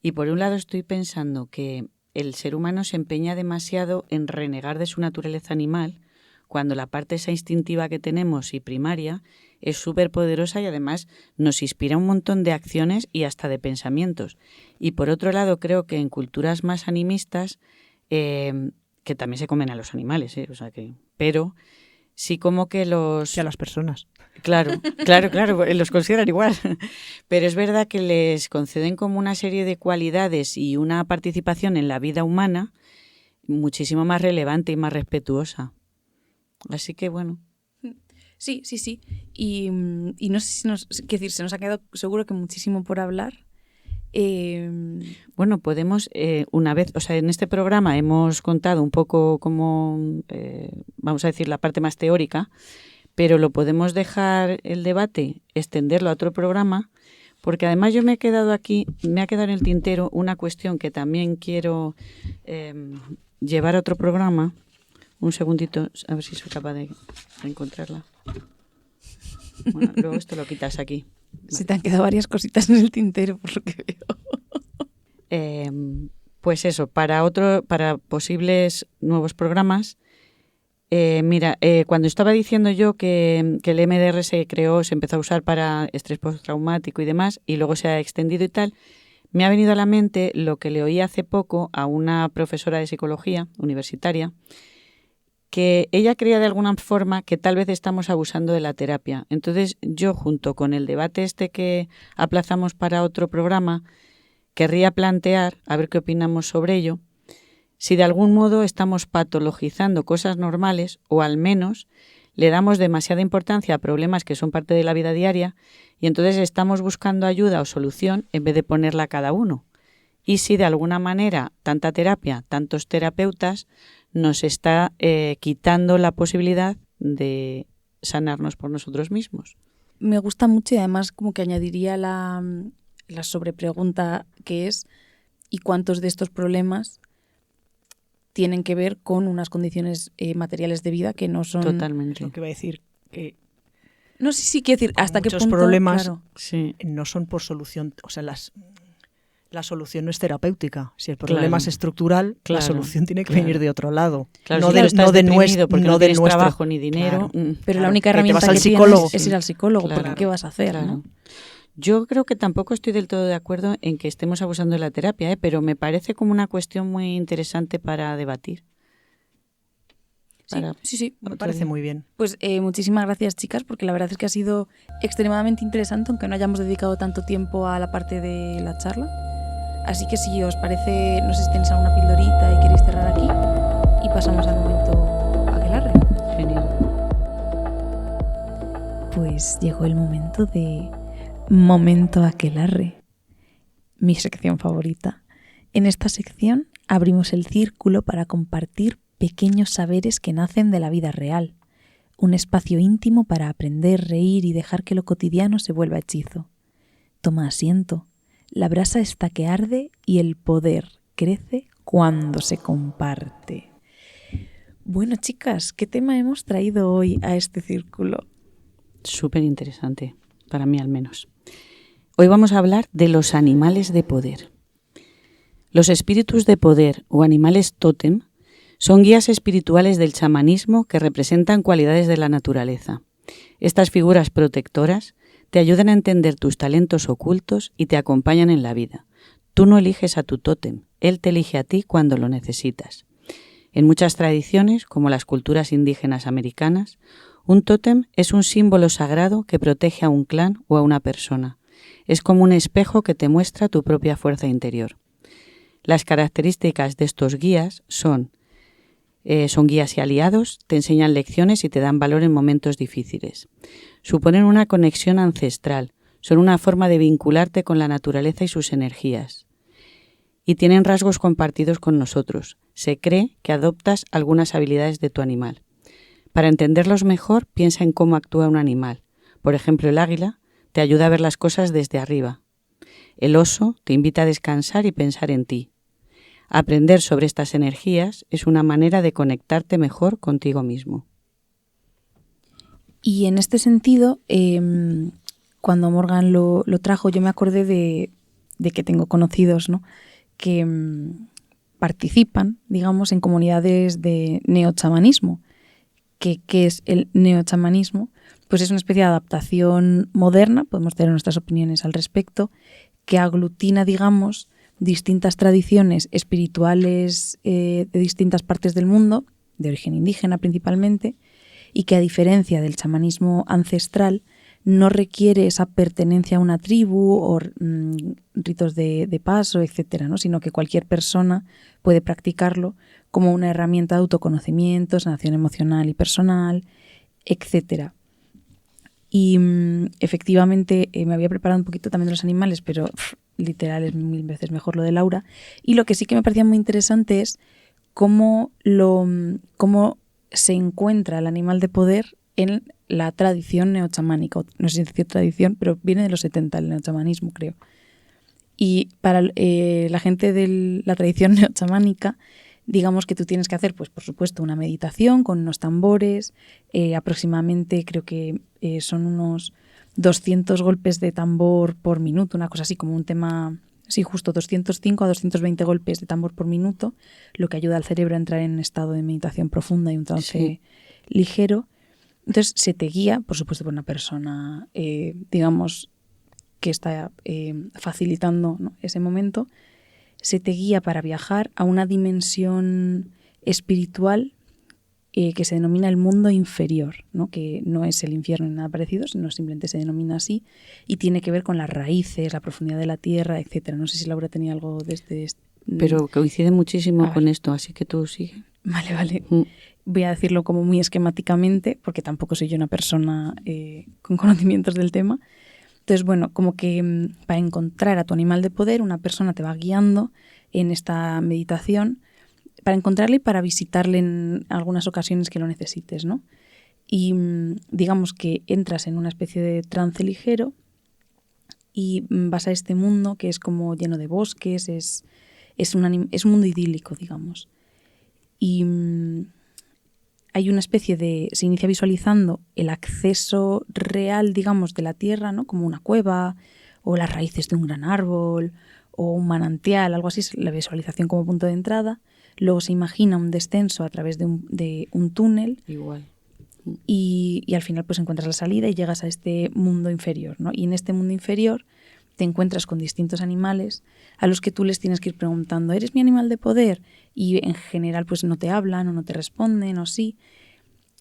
Y por un lado estoy pensando que el ser humano se empeña demasiado en renegar de su naturaleza animal, cuando la parte esa instintiva que tenemos y primaria es súper poderosa y además nos inspira un montón de acciones y hasta de pensamientos. Y por otro lado creo que en culturas más animistas, que también se comen a los animales, o sea pero sí como que los... Que a las personas. Claro, los consideran igual. Pero es verdad que les conceden como una serie de cualidades y una participación en la vida humana muchísimo más relevante y más respetuosa. Así que bueno. Sí. Y no sé si se nos ha quedado seguro que muchísimo por hablar. Bueno, podemos, una vez, o sea, en este programa hemos contado un poco como, vamos a decir, la parte más teórica, pero lo podemos dejar el debate, extenderlo a otro programa, porque además yo me ha quedado en el tintero una cuestión que también quiero llevar a otro programa. Un segundito, a ver si soy capaz de encontrarla. Bueno, luego esto lo quitas aquí. Se te han quedado varias cositas en el tintero, por lo que veo. Pues eso, para posibles nuevos programas. Mira, cuando estaba diciendo yo que el MDR se empezó a usar para estrés postraumático y demás, y luego se ha extendido y tal, me ha venido a la mente lo que le oí hace poco a una profesora de psicología universitaria, que ella creía de alguna forma que tal vez estamos abusando de la terapia. Entonces yo, junto con el debate que aplazamos para otro programa, querría plantear, a ver qué opinamos sobre ello, si de algún modo estamos patologizando cosas normales o al menos le damos demasiada importancia a problemas que son parte de la vida diaria y entonces estamos buscando ayuda o solución en vez de ponerla a cada uno. Y si de alguna manera tanta terapia, tantos terapeutas nos está quitando la posibilidad de sanarnos por nosotros mismos. Me gusta mucho y además como que añadiría la sobrepregunta que es ¿y cuántos de estos problemas tienen que ver con unas condiciones materiales de vida que no son... Totalmente. Lo que iba a decir que... No sé si quiero decir hasta qué punto... Muchos problemas claro, no son por solución, o sea, la solución no es terapéutica. Si el problema es estructural, la solución tiene que venir de otro lado. Claro, no de nuestro, porque no tienes trabajo ni dinero. Claro. Pero la única herramienta que tienes es ir al psicólogo, porque ¿qué vas a hacer? Claro. ¿No? Yo creo que tampoco estoy del todo de acuerdo en que estemos abusando de la terapia, pero me parece como una cuestión muy interesante para debatir. Sí. Me parece muy bien. Pues muchísimas gracias, chicas, porque la verdad es que ha sido extremadamente interesante, aunque no hayamos dedicado tanto tiempo a la parte de la charla. Así que si os parece, no sé si tenéis alguna pildorita y queréis cerrar aquí y pasamos al momento aquelarre. Genial. Pues llegó el momento de Momento aquelarre, mi sección favorita. En esta sección abrimos el círculo para compartir pequeños saberes que nacen de la vida real, un espacio íntimo para aprender, reír y dejar que lo cotidiano se vuelva hechizo. Toma asiento, la brasa está que arde y el poder crece cuando se comparte. Bueno, chicas, ¿qué tema hemos traído hoy a este círculo? Súper interesante, para mí al menos. Hoy vamos a hablar de los animales de poder. Los espíritus de poder o animales tótem son guías espirituales del chamanismo que representan cualidades de la naturaleza. Estas figuras protectoras te ayudan a entender tus talentos ocultos y te acompañan en la vida. Tú no eliges a tu tótem, él te elige a ti cuando lo necesitas. En muchas tradiciones, como las culturas indígenas americanas, un tótem es un símbolo sagrado que protege a un clan o a una persona. Es como un espejo que te muestra tu propia fuerza interior. Las características de estos guías son guías y aliados, te enseñan lecciones y te dan valor en momentos difíciles. Suponen una conexión ancestral, son una forma de vincularte con la naturaleza y sus energías. Y tienen rasgos compartidos con nosotros. Se cree que adoptas algunas habilidades de tu animal. Para entenderlos mejor, piensa en cómo actúa un animal. Por ejemplo, el águila te ayuda a ver las cosas desde arriba. El oso te invita a descansar y pensar en ti. Aprender sobre estas energías es una manera de conectarte mejor contigo mismo. Y en este sentido, cuando Morgan lo trajo, yo me acordé de que tengo conocidos, ¿no?, que participan, digamos, en comunidades de neochamanismo. ¿Qué es el neochamanismo? Pues es una especie de adaptación moderna, podemos tener nuestras opiniones al respecto, que aglutina, digamos, distintas tradiciones espirituales de distintas partes del mundo, de origen indígena principalmente, y que a diferencia del chamanismo ancestral no requiere esa pertenencia a una tribu o ritos de paso, etcétera, ¿no? Sino que cualquier persona puede practicarlo como una herramienta de autoconocimiento, sanación emocional y personal, etcétera. Y efectivamente me había preparado un poquito también de los animales, pero literal es 1000 veces mejor lo de Laura. Y lo que sí que me parecía muy interesante es cómo se encuentra el animal de poder en la tradición neochamánica. No sé si decir tradición, pero viene de los 70 el neochamanismo, creo. Y para la gente de la tradición neochamánica, digamos que tú tienes que hacer, pues por supuesto, una meditación con unos tambores, aproximadamente creo que son unos 200 golpes de tambor por minuto, una cosa así como un tema, sí, justo 205 a 220 golpes de tambor por minuto, lo que ayuda al cerebro a entrar en un estado de meditación profunda y un trance ligero. Entonces se te guía, por supuesto, por una persona, digamos, que está facilitando, ¿no?, ese momento. Se te guía para viajar a una dimensión espiritual que se denomina el mundo inferior, ¿no?, que no es el infierno ni nada parecido, sino simplemente se denomina así y tiene que ver con las raíces, la profundidad de la tierra, etcétera. No sé si Laura tenía algo desde este... Pero coincide muchísimo con esto, así que tú sigue. Vale. Voy a decirlo como muy esquemáticamente, porque tampoco soy yo una persona con conocimientos del tema. Entonces, bueno, como que para encontrar a tu animal de poder, una persona te va guiando en esta meditación para encontrarle y para visitarle en algunas ocasiones que lo necesites, ¿no? Y digamos que entras en una especie de trance ligero y vas a este mundo que es como lleno de bosques, es un mundo idílico, digamos. Y hay una especie de... se inicia visualizando el acceso real, digamos, de la tierra, ¿no?, como una cueva o las raíces de un gran árbol o un manantial, algo así, es la visualización como punto de entrada. Luego se imagina un descenso a través de un túnel. Igual. Y al final pues encuentras la salida y llegas a este mundo inferior, ¿no? Y en este mundo inferior te encuentras con distintos animales a los que tú les tienes que ir preguntando, ¿eres mi animal de poder? Y en general pues no te hablan o no te responden o sí.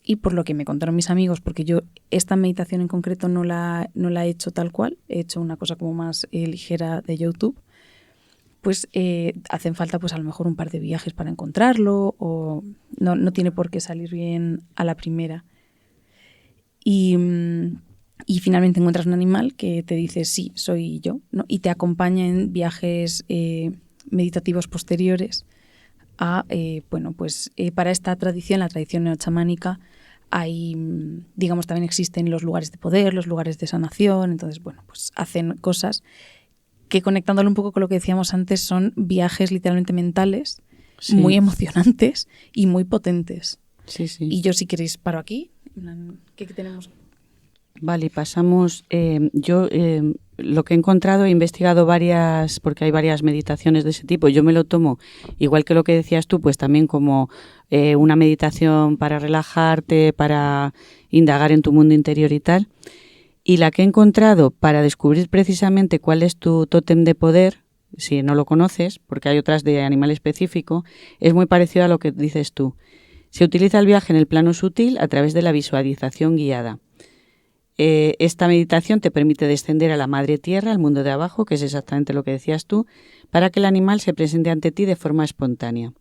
Y por lo que me contaron mis amigos, porque yo esta meditación en concreto no la he hecho tal cual, he hecho una cosa como más ligera de YouTube, pues hacen falta pues a lo mejor un par de viajes para encontrarlo o no tiene por qué salir bien a la primera. Y finalmente encuentras un animal que te dice, sí, soy yo, ¿no? Y te acompaña en viajes meditativos posteriores a, para esta tradición, la tradición neochamánica, hay, digamos, también existen los lugares de poder, los lugares de sanación, entonces, bueno, pues hacen cosas que, conectándolo un poco con lo que decíamos antes, son viajes literalmente mentales, muy emocionantes y muy potentes. Sí. Y yo, si queréis, paro aquí. ¿Qué tenemos? Vale, pasamos. Yo lo que he encontrado, he investigado varias, porque hay varias meditaciones de ese tipo. Yo me lo tomo, igual que lo que decías tú, pues también como una meditación para relajarte, para indagar en tu mundo interior y tal. Y la que he encontrado para descubrir precisamente cuál es tu tótem de poder, si no lo conoces, porque hay otras de animal específico, es muy parecido a lo que dices tú. Se utiliza el viaje en el plano sutil a través de la visualización guiada. Esta meditación te permite descender a la madre tierra, al mundo de abajo, que es exactamente lo que decías tú, para que el animal se presente ante ti de forma espontánea.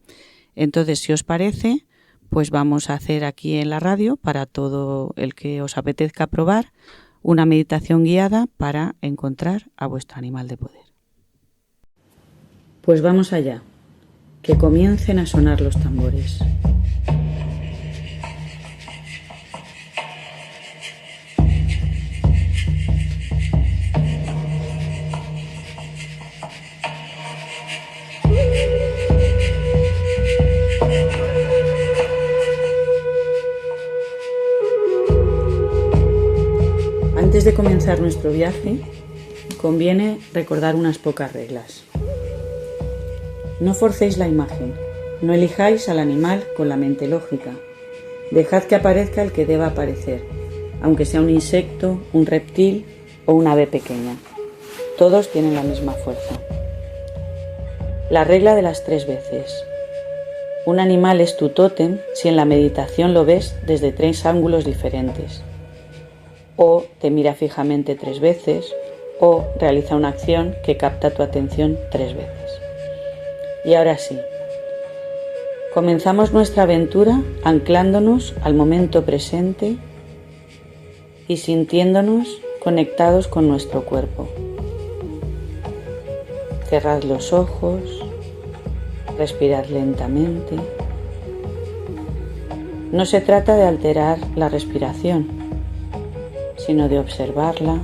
Entonces, si os parece, pues vamos a hacer aquí en la radio, para todo el que os apetezca probar, una meditación guiada para encontrar a vuestro animal de poder. Pues vamos allá, que comiencen a sonar los tambores. Antes de comenzar nuestro viaje, conviene recordar unas pocas reglas. No forcéis la imagen, no elijáis al animal con la mente lógica. Dejad que aparezca el que deba aparecer, aunque sea un insecto, un reptil o un ave pequeña. Todos tienen la misma fuerza. La regla de las 3 veces. Un animal es tu tótem si en la meditación lo ves desde 3 ángulos diferentes. O te mira fijamente 3 veces, o realiza una acción que capta tu atención 3 veces. Y ahora sí, comenzamos nuestra aventura anclándonos al momento presente y sintiéndonos conectados con nuestro cuerpo. Cerrad los ojos, respirad lentamente. No se trata de alterar la respiración, sino de observarla,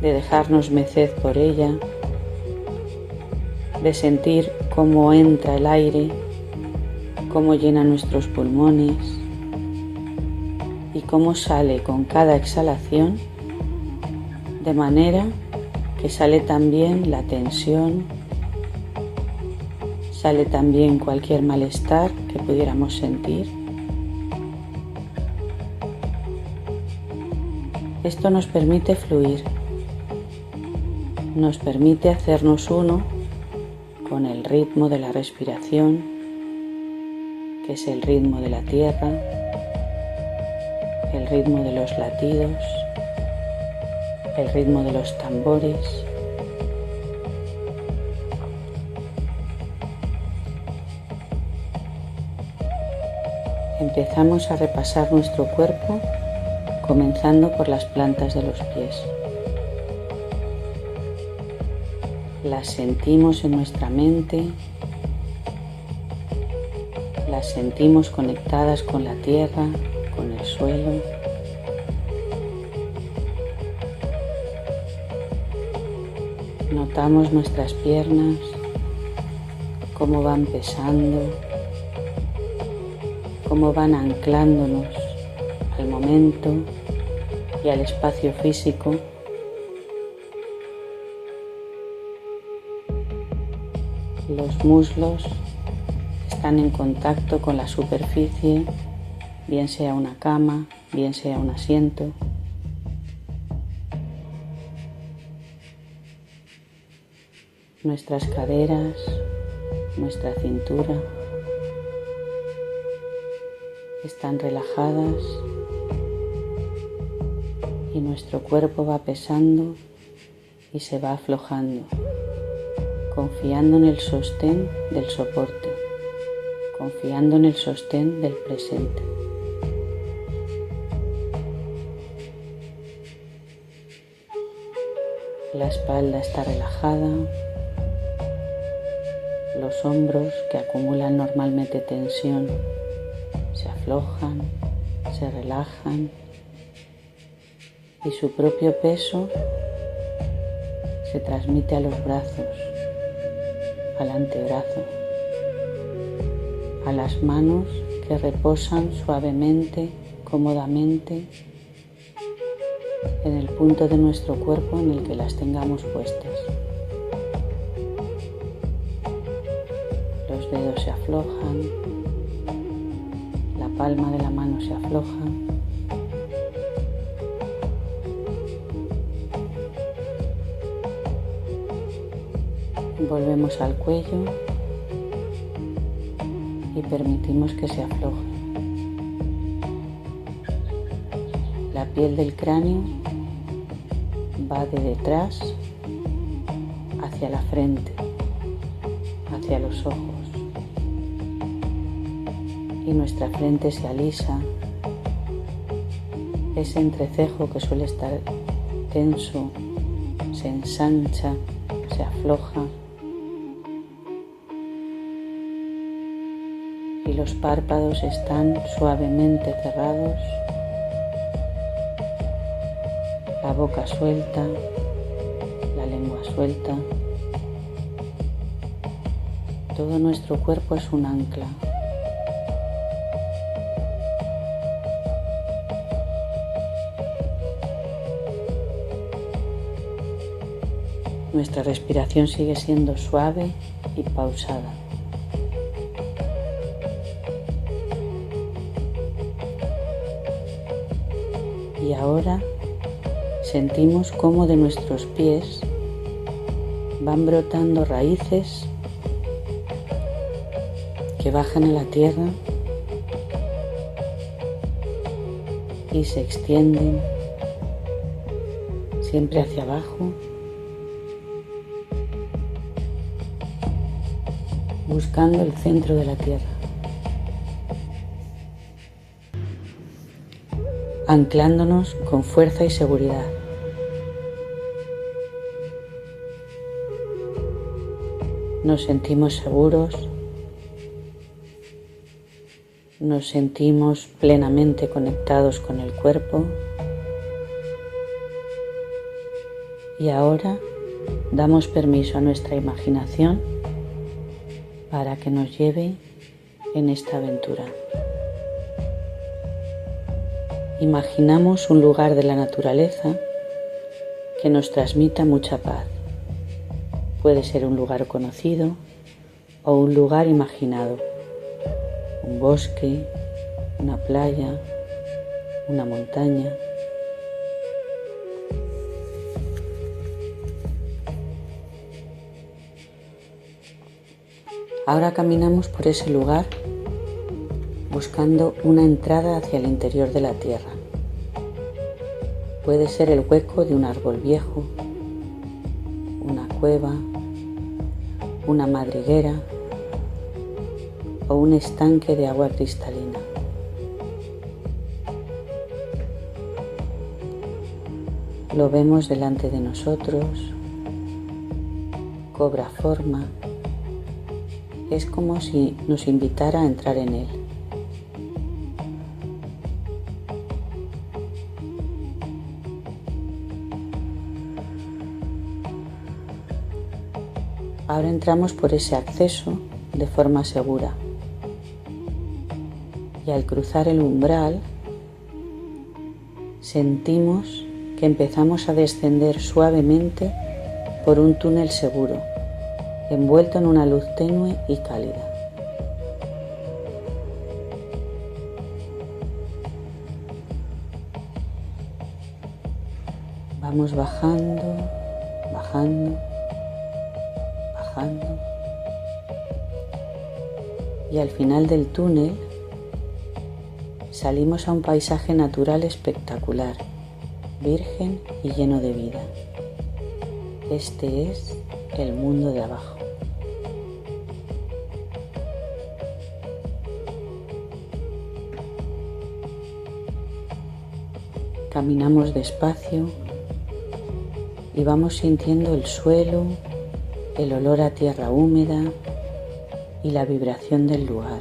de dejarnos mecer por ella, de sentir cómo entra el aire, cómo llena nuestros pulmones y cómo sale con cada exhalación, de manera que sale también la tensión, sale también cualquier malestar que pudiéramos sentir. Esto nos permite fluir, nos permite hacernos uno con el ritmo de la respiración, que es el ritmo de la tierra, el ritmo de los latidos, el ritmo de los tambores. Empezamos a repasar nuestro cuerpo, comenzando por las plantas de los pies. Las sentimos en nuestra mente, las sentimos conectadas con la tierra, con el suelo. Notamos nuestras piernas, cómo van pesando, cómo van anclándonos al momento y al espacio físico. Los muslos están en contacto con la superficie, bien sea una cama, bien sea un asiento. Nuestras caderas, nuestra cintura están relajadas y nuestro cuerpo va pesando y se va aflojando, confiando en el sostén del soporte, confiando en el sostén del presente. La espalda está relajada, los hombros que acumulan normalmente tensión se aflojan, se relajan y su propio peso se transmite a los brazos, al antebrazo, a las manos que reposan suavemente, cómodamente en el punto de nuestro cuerpo en el que las tengamos puestas. Los dedos se aflojan, la palma de la mano se afloja. Volvemos al cuello y permitimos que se afloje. La piel del cráneo va de detrás hacia la frente, hacia los ojos, y nuestra frente se alisa. Ese entrecejo que suele estar tenso se ensancha, se afloja, y los párpados están suavemente cerrados, la boca suelta, la lengua suelta. Todo nuestro cuerpo es un ancla. Nuestra respiración sigue siendo suave y pausada. Y ahora sentimos cómo de nuestros pies van brotando raíces que bajan a la tierra y se extienden siempre hacia abajo, buscando el centro de la tierra, anclándonos con fuerza y seguridad. Nos sentimos seguros, nos sentimos plenamente conectados con el cuerpo y ahora damos permiso a nuestra imaginación para que nos lleve en esta aventura. Imaginamos un lugar de la naturaleza que nos transmita mucha paz. Puede ser un lugar conocido o un lugar imaginado, un bosque, una playa, una montaña. Ahora caminamos por ese lugar buscando una entrada hacia el interior de la tierra. Puede ser el hueco de un árbol viejo, una cueva, una madriguera o un estanque de agua cristalina. Lo vemos delante de nosotros, cobra forma, es como si nos invitara a entrar en él. Ahora entramos por ese acceso de forma segura y al cruzar el umbral sentimos que empezamos a descender suavemente por un túnel seguro, envuelto en una luz tenue y cálida. Vamos bajando, bajando, bajando y al final del túnel salimos a un paisaje natural espectacular, virgen y lleno de vida. Este es el mundo de abajo. Caminamos despacio y vamos sintiendo el suelo, el olor a tierra húmeda y la vibración del lugar.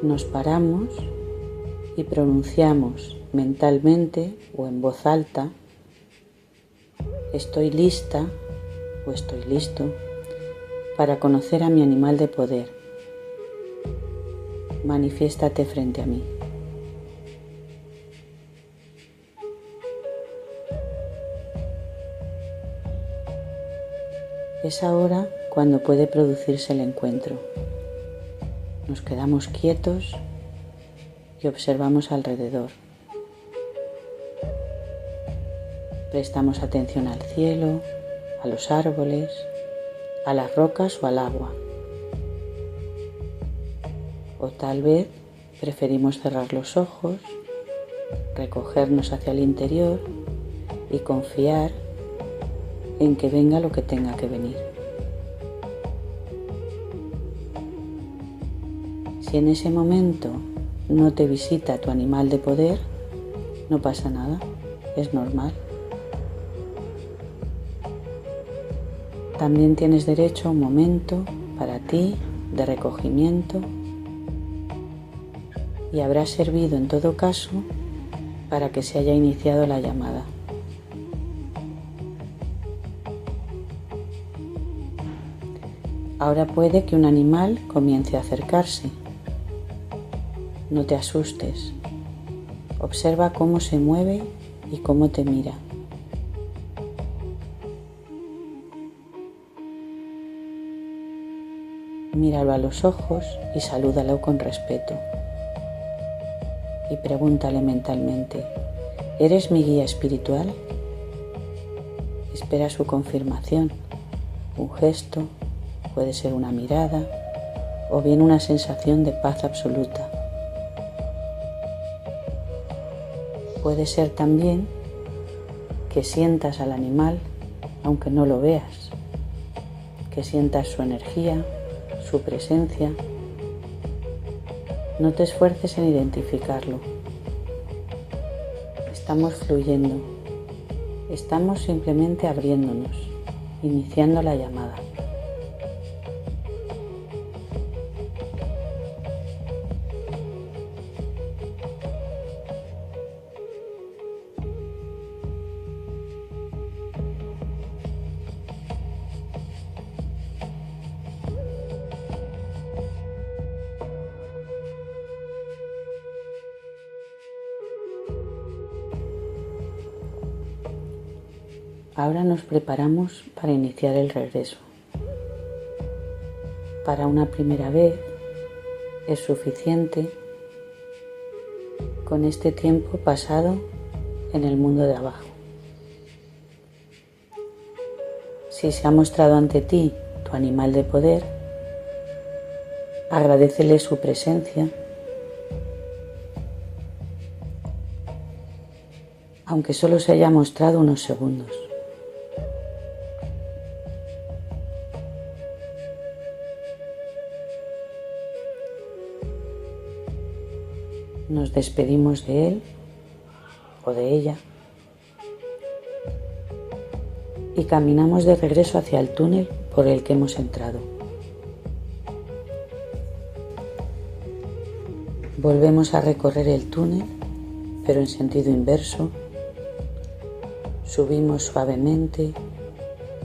Nos paramos y pronunciamos mentalmente o en voz alta: estoy lista o estoy listo para conocer a mi animal de poder. Manifiéstate frente a mí. Es ahora cuando puede producirse el encuentro. Nos quedamos quietos y observamos alrededor. Prestamos atención al cielo, a los árboles, a las rocas o al agua. O tal vez preferimos cerrar los ojos, recogernos hacia el interior y confiar en que venga lo que tenga que venir. Si en ese momento no te visita tu animal de poder, no pasa nada, es normal. También tienes derecho a un momento para ti de recogimiento y habrá servido en todo caso para que se haya iniciado la llamada. Ahora puede que un animal comience a acercarse. No te asustes. Observa cómo se mueve y cómo te mira. Míralo a los ojos y salúdalo con respeto. y pregúntale mentalmente: ¿eres mi guía espiritual? Espera su confirmación. Un gesto, puede ser una mirada o bien una sensación de paz absoluta. Puede ser también que sientas al animal aunque no lo veas, que sientas su energía, su presencia. No te esfuerces en identificarlo. Estamos fluyendo, estamos simplemente abriéndonos, iniciando la llamada. Ahora nos preparamos para iniciar el regreso. Para una primera vez es suficiente con este tiempo pasado en el mundo de abajo. Si se ha mostrado ante ti tu animal de poder, agradécele su presencia, aunque solo se haya mostrado unos segundos. Nos despedimos de él o de ella y caminamos de regreso hacia el túnel por el que hemos entrado. Volvemos a recorrer el túnel, pero en sentido inverso. Subimos suavemente,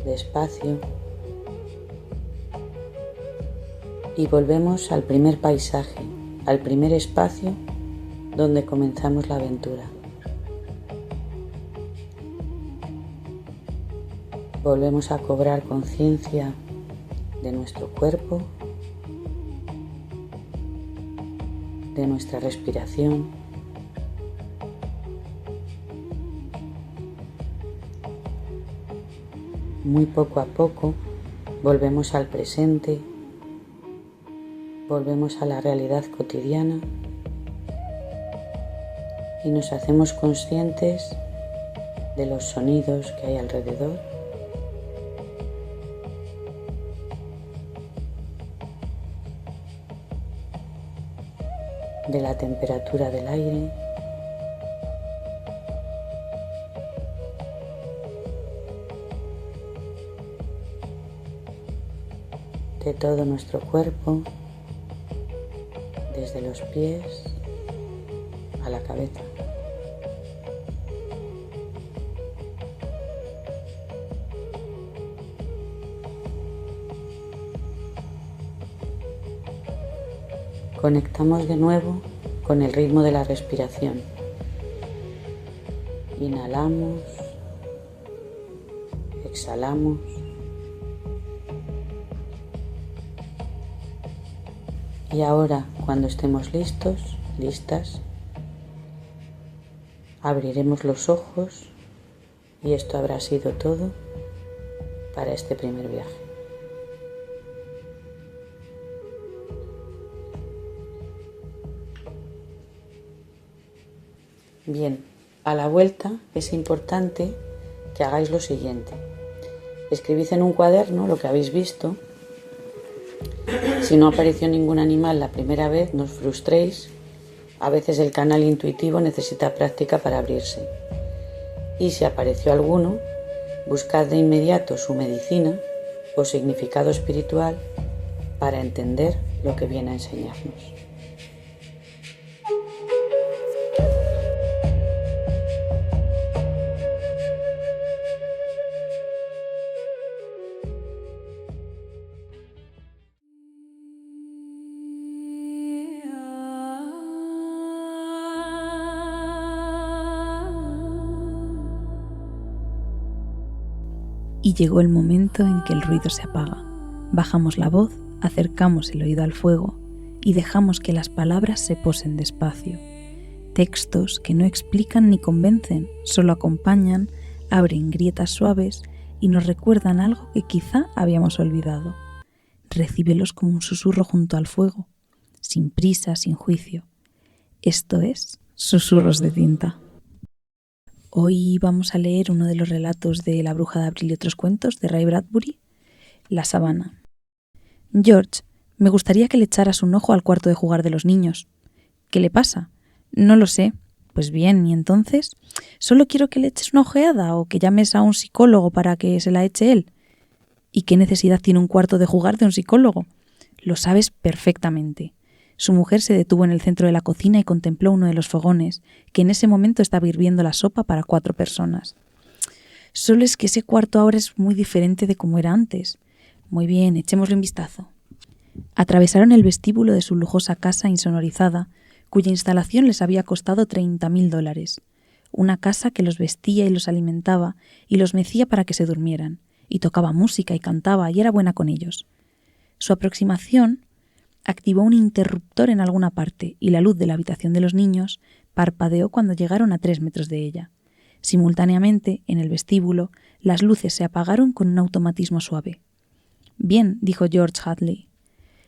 despacio, y volvemos al primer paisaje, al primer espacio donde comenzamos la aventura. Volvemos a cobrar conciencia de nuestro cuerpo, de nuestra respiración. Muy poco a poco volvemos al presente, volvemos a la realidad cotidiana y nos hacemos conscientes de los sonidos que hay alrededor, de la temperatura del aire, de todo nuestro cuerpo, desde los pies a la cabeza. Conectamos de nuevo con el ritmo de la respiración. Inhalamos, exhalamos. Y ahora, cuando estemos listos, listas, abriremos los ojos y esto habrá sido todo para este primer viaje. Bien, a la vuelta es importante que hagáis lo siguiente. Escribid en un cuaderno lo que habéis visto. Si no apareció ningún animal la primera vez, no os frustréis. A veces el canal intuitivo necesita práctica para abrirse. Y si apareció alguno, buscad de inmediato su medicina o significado espiritual para entender lo que viene a enseñarnos. Y llegó el momento en que el ruido se apaga. Bajamos la voz, acercamos el oído al fuego y dejamos que las palabras se posen despacio. Textos que no explican ni convencen, solo acompañan, abren grietas suaves y nos recuerdan algo que quizá habíamos olvidado. Recíbelos como un susurro junto al fuego, sin prisa, sin juicio. Esto es Susurros de Tinta. Hoy vamos a leer uno de los relatos de La bruja de abril y otros cuentos de Ray Bradbury, La sabana. George, me gustaría que le echaras un ojo al cuarto de jugar de los niños. ¿Qué le pasa? No lo sé. Pues bien, ¿y entonces? ¿Solo quiero que le eches una ojeada o que llames a un psicólogo para que se la eche él? ¿Y qué necesidad tiene un cuarto de jugar de un psicólogo? Lo sabes perfectamente. Su mujer se detuvo en el centro de la cocina y contempló uno de los fogones, que en ese momento estaba hirviendo la sopa para 4 personas. Solo es que ese cuarto ahora es muy diferente de como era antes. Muy bien, echémosle un vistazo. Atravesaron el vestíbulo de su lujosa casa insonorizada, cuya instalación les había costado $30,000. Una casa que los vestía y los alimentaba y los mecía para que se durmieran, y tocaba música y cantaba y era buena con ellos. Su aproximación activó un interruptor en alguna parte y la luz de la habitación de los niños parpadeó cuando llegaron a 3 metros de ella. Simultáneamente, en el vestíbulo, las luces se apagaron con un automatismo suave. «Bien», dijo George Hadley.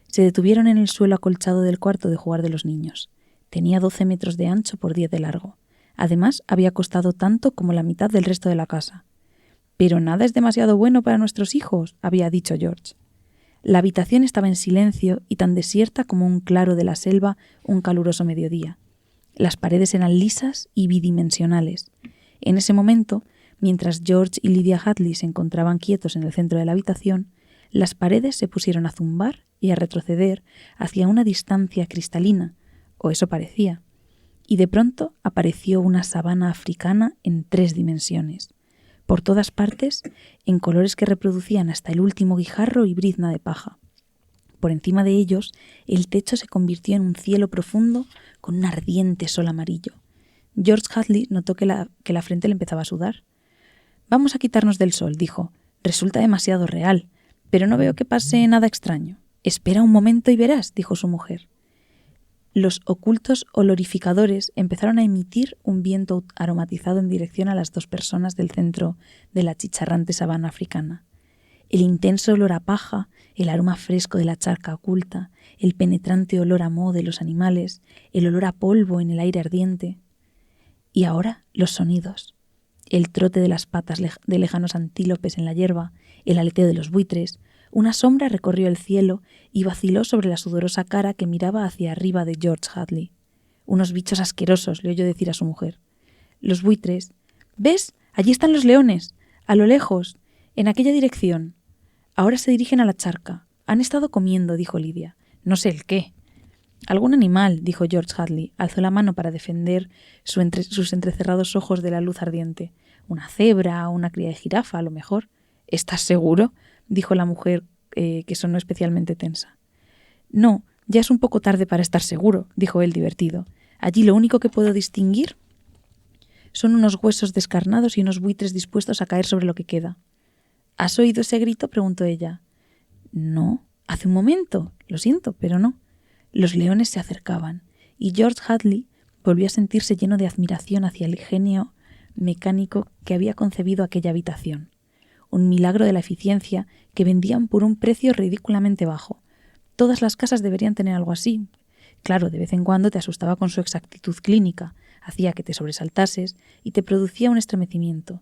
Se detuvieron en el suelo acolchado del cuarto de jugar de los niños. Tenía 12 metros de ancho por 10 de largo. Además, había costado tanto como la mitad del resto de la casa. «Pero nada es demasiado bueno para nuestros hijos», había dicho George. La habitación estaba en silencio y tan desierta como un claro de la selva un caluroso mediodía. Las paredes eran lisas y bidimensionales. En ese momento, mientras George y Lydia Hadley se encontraban quietos en el centro de la habitación, las paredes se pusieron a zumbar y a retroceder hacia una distancia cristalina, o eso parecía, y de pronto apareció una sabana africana en 3 dimensiones, por todas partes, en colores que reproducían hasta el último guijarro y brizna de paja. Por encima de ellos, el techo se convirtió en un cielo profundo con un ardiente sol amarillo. George Hadley notó que la frente le empezaba a sudar. «Vamos a quitarnos del sol», dijo. «Resulta demasiado real, pero no veo que pase nada extraño». «Espera un momento y verás», dijo su mujer. Los ocultos olorificadores empezaron a emitir un viento aromatizado en dirección a las 2 personas del centro de la chicharrante sabana africana. El intenso olor a paja, el aroma fresco de la charca oculta, el penetrante olor a moho de los animales, el olor a polvo en el aire ardiente. Y ahora los sonidos. El trote de las patas de lejanos antílopes en la hierba, el aleteo de los buitres. Una sombra recorrió el cielo y vaciló sobre la sudorosa cara que miraba hacia arriba de George Hadley. «Unos bichos asquerosos», le oyó decir a su mujer. Los buitres. «¿Ves? Allí están los leones. A lo lejos. En aquella dirección. Ahora se dirigen a la charca. Han estado comiendo», dijo Lydia. «No sé el qué». «Algún animal», dijo George Hadley. Alzó la mano para defender sus entrecerrados ojos de la luz ardiente. «Una cebra, una cría de jirafa, a lo mejor». «¿Estás seguro?», dijo la mujer, que sonó especialmente tensa. «No, ya es un poco tarde para estar seguro», dijo él divertido. «Allí lo único que puedo distinguir son unos huesos descarnados y unos buitres dispuestos a caer sobre lo que queda». «¿Has oído ese grito?», preguntó ella. «No, hace un momento. Lo siento, pero no». Los leones se acercaban, y George Hadley volvió a sentirse lleno de admiración hacia el genio mecánico que había concebido aquella habitación. Un milagro de la eficiencia que vendían por un precio ridículamente bajo. Todas las casas deberían tener algo así. Claro, de vez en cuando te asustaba con su exactitud clínica, hacía que te sobresaltases y te producía un estremecimiento.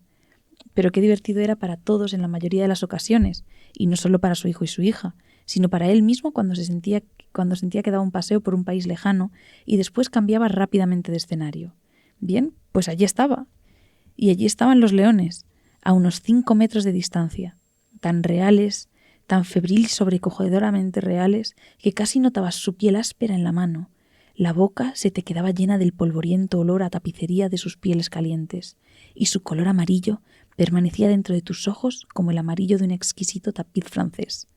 Pero qué divertido era para todos en la mayoría de las ocasiones, y no solo para su hijo y su hija, sino para él mismo cuando sentía que daba un paseo por un país lejano y después cambiaba rápidamente de escenario. Bien, pues allí estaba. Y allí estaban los leones, a unos 5 metros de distancia, tan reales, tan febril y sobrecogedoramente reales, que casi notabas su piel áspera en la mano. La boca se te quedaba llena del polvoriento olor a tapicería de sus pieles calientes, y su color amarillo permanecía dentro de tus ojos como el amarillo de un exquisito tapiz francés.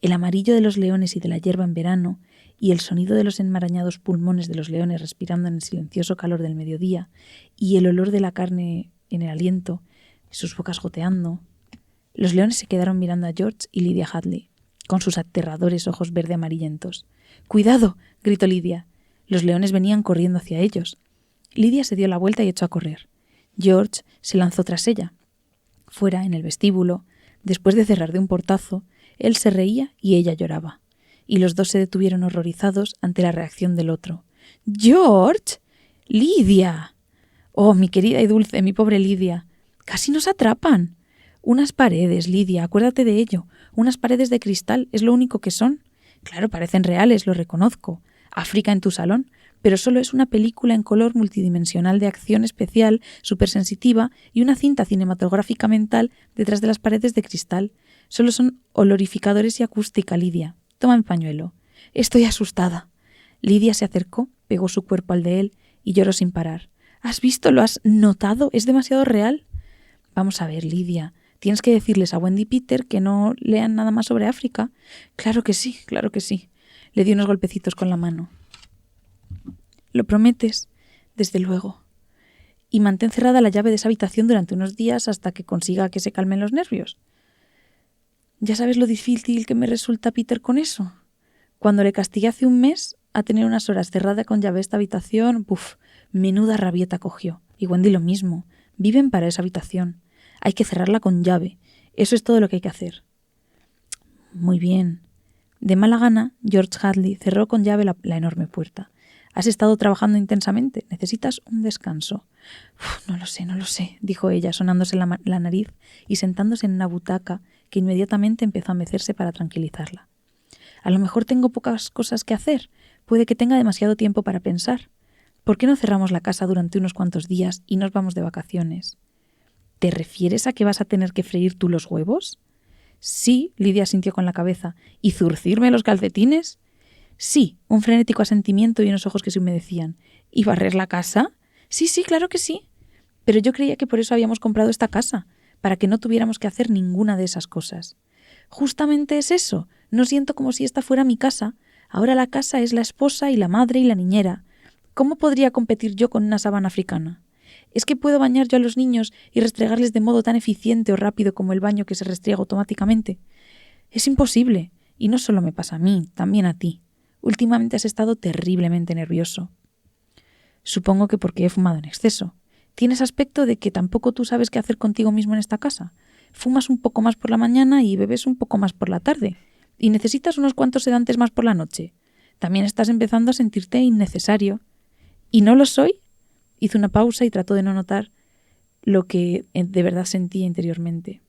El amarillo de los leones y de la hierba en verano, y el sonido de los enmarañados pulmones de los leones respirando en el silencioso calor del mediodía, y el olor de la carne en el aliento, sus bocas goteando. Los leones se quedaron mirando a George y Lydia Hadley, con sus aterradores ojos verde amarillentos. «¡Cuidado!», gritó Lydia. Los leones venían corriendo hacia ellos. Lidia se dio la vuelta y echó a correr. George se lanzó tras ella. Fuera, en el vestíbulo, después de cerrar de un portazo, él se reía y ella lloraba. Y los dos se detuvieron horrorizados ante la reacción del otro. —¡George! ¡Lidia! Oh, mi querida y dulce, mi pobre Lidia. Casi nos atrapan. Unas paredes, Lidia, acuérdate de ello. Unas paredes de cristal, es lo único que son. Claro, parecen reales, lo reconozco. África en tu salón, pero solo es una película en color multidimensional de acción especial, supersensitiva y una cinta cinematográfica mental detrás de las paredes de cristal. Solo son olorificadores y acústica, Lidia. Toma mi pañuelo. Estoy asustada. Lidia se acercó, pegó su cuerpo al de él y lloró sin parar. ¿Has visto? ¿Lo has notado? ¿Es demasiado real? Vamos a ver, Lidia. Tienes que decirles a Wendy y Peter que no lean nada más sobre África. Claro que sí, claro que sí. Le dio unos golpecitos con la mano. ¿Lo prometes? Desde luego. Y mantén cerrada la llave de esa habitación durante unos días hasta que consiga que se calmen los nervios. ¿Ya sabes lo difícil que me resulta Peter con eso? Cuando le castigué hace un mes a tener unas horas cerrada con llave esta habitación, menuda rabieta cogió. Y Wendy lo mismo. Viven para esa habitación. Hay que cerrarla con llave. Eso es todo lo que hay que hacer. Muy bien. De mala gana, George Hadley cerró con llave la enorme puerta. ¿Has estado trabajando intensamente? ¿Necesitas un descanso? No lo sé, dijo ella, sonándose la nariz y sentándose en una butaca que inmediatamente empezó a mecerse para tranquilizarla. A lo mejor tengo pocas cosas que hacer. Puede que tenga demasiado tiempo para pensar. ¿Por qué no cerramos la casa durante unos cuantos días y nos vamos de vacaciones? ¿Te refieres a que vas a tener que freír tú los huevos? Sí, Lidia asintió con la cabeza. ¿Y zurcirme los calcetines? Sí, un frenético asentimiento y unos ojos que se humedecían. ¿Y barrer la casa? Sí, claro que sí. Pero yo creía que por eso habíamos comprado esta casa, para que no tuviéramos que hacer ninguna de esas cosas. Justamente es eso. No siento como si esta fuera mi casa. Ahora la casa es la esposa y la madre y la niñera. ¿Cómo podría competir yo con una sabana africana? ¿Es que puedo bañar yo a los niños y restregarles de modo tan eficiente o rápido como el baño que se restriega automáticamente? Es imposible. Y no solo me pasa a mí, también a ti. Últimamente has estado terriblemente nervioso. Supongo que porque he fumado en exceso. Tienes aspecto de que tampoco tú sabes qué hacer contigo mismo en esta casa. Fumas un poco más por la mañana y bebes un poco más por la tarde. Y necesitas unos cuantos sedantes más por la noche. También estás empezando a sentirte innecesario. ¿Y no lo soy? Hizo una pausa y trató de no notar lo que de verdad sentía interiormente.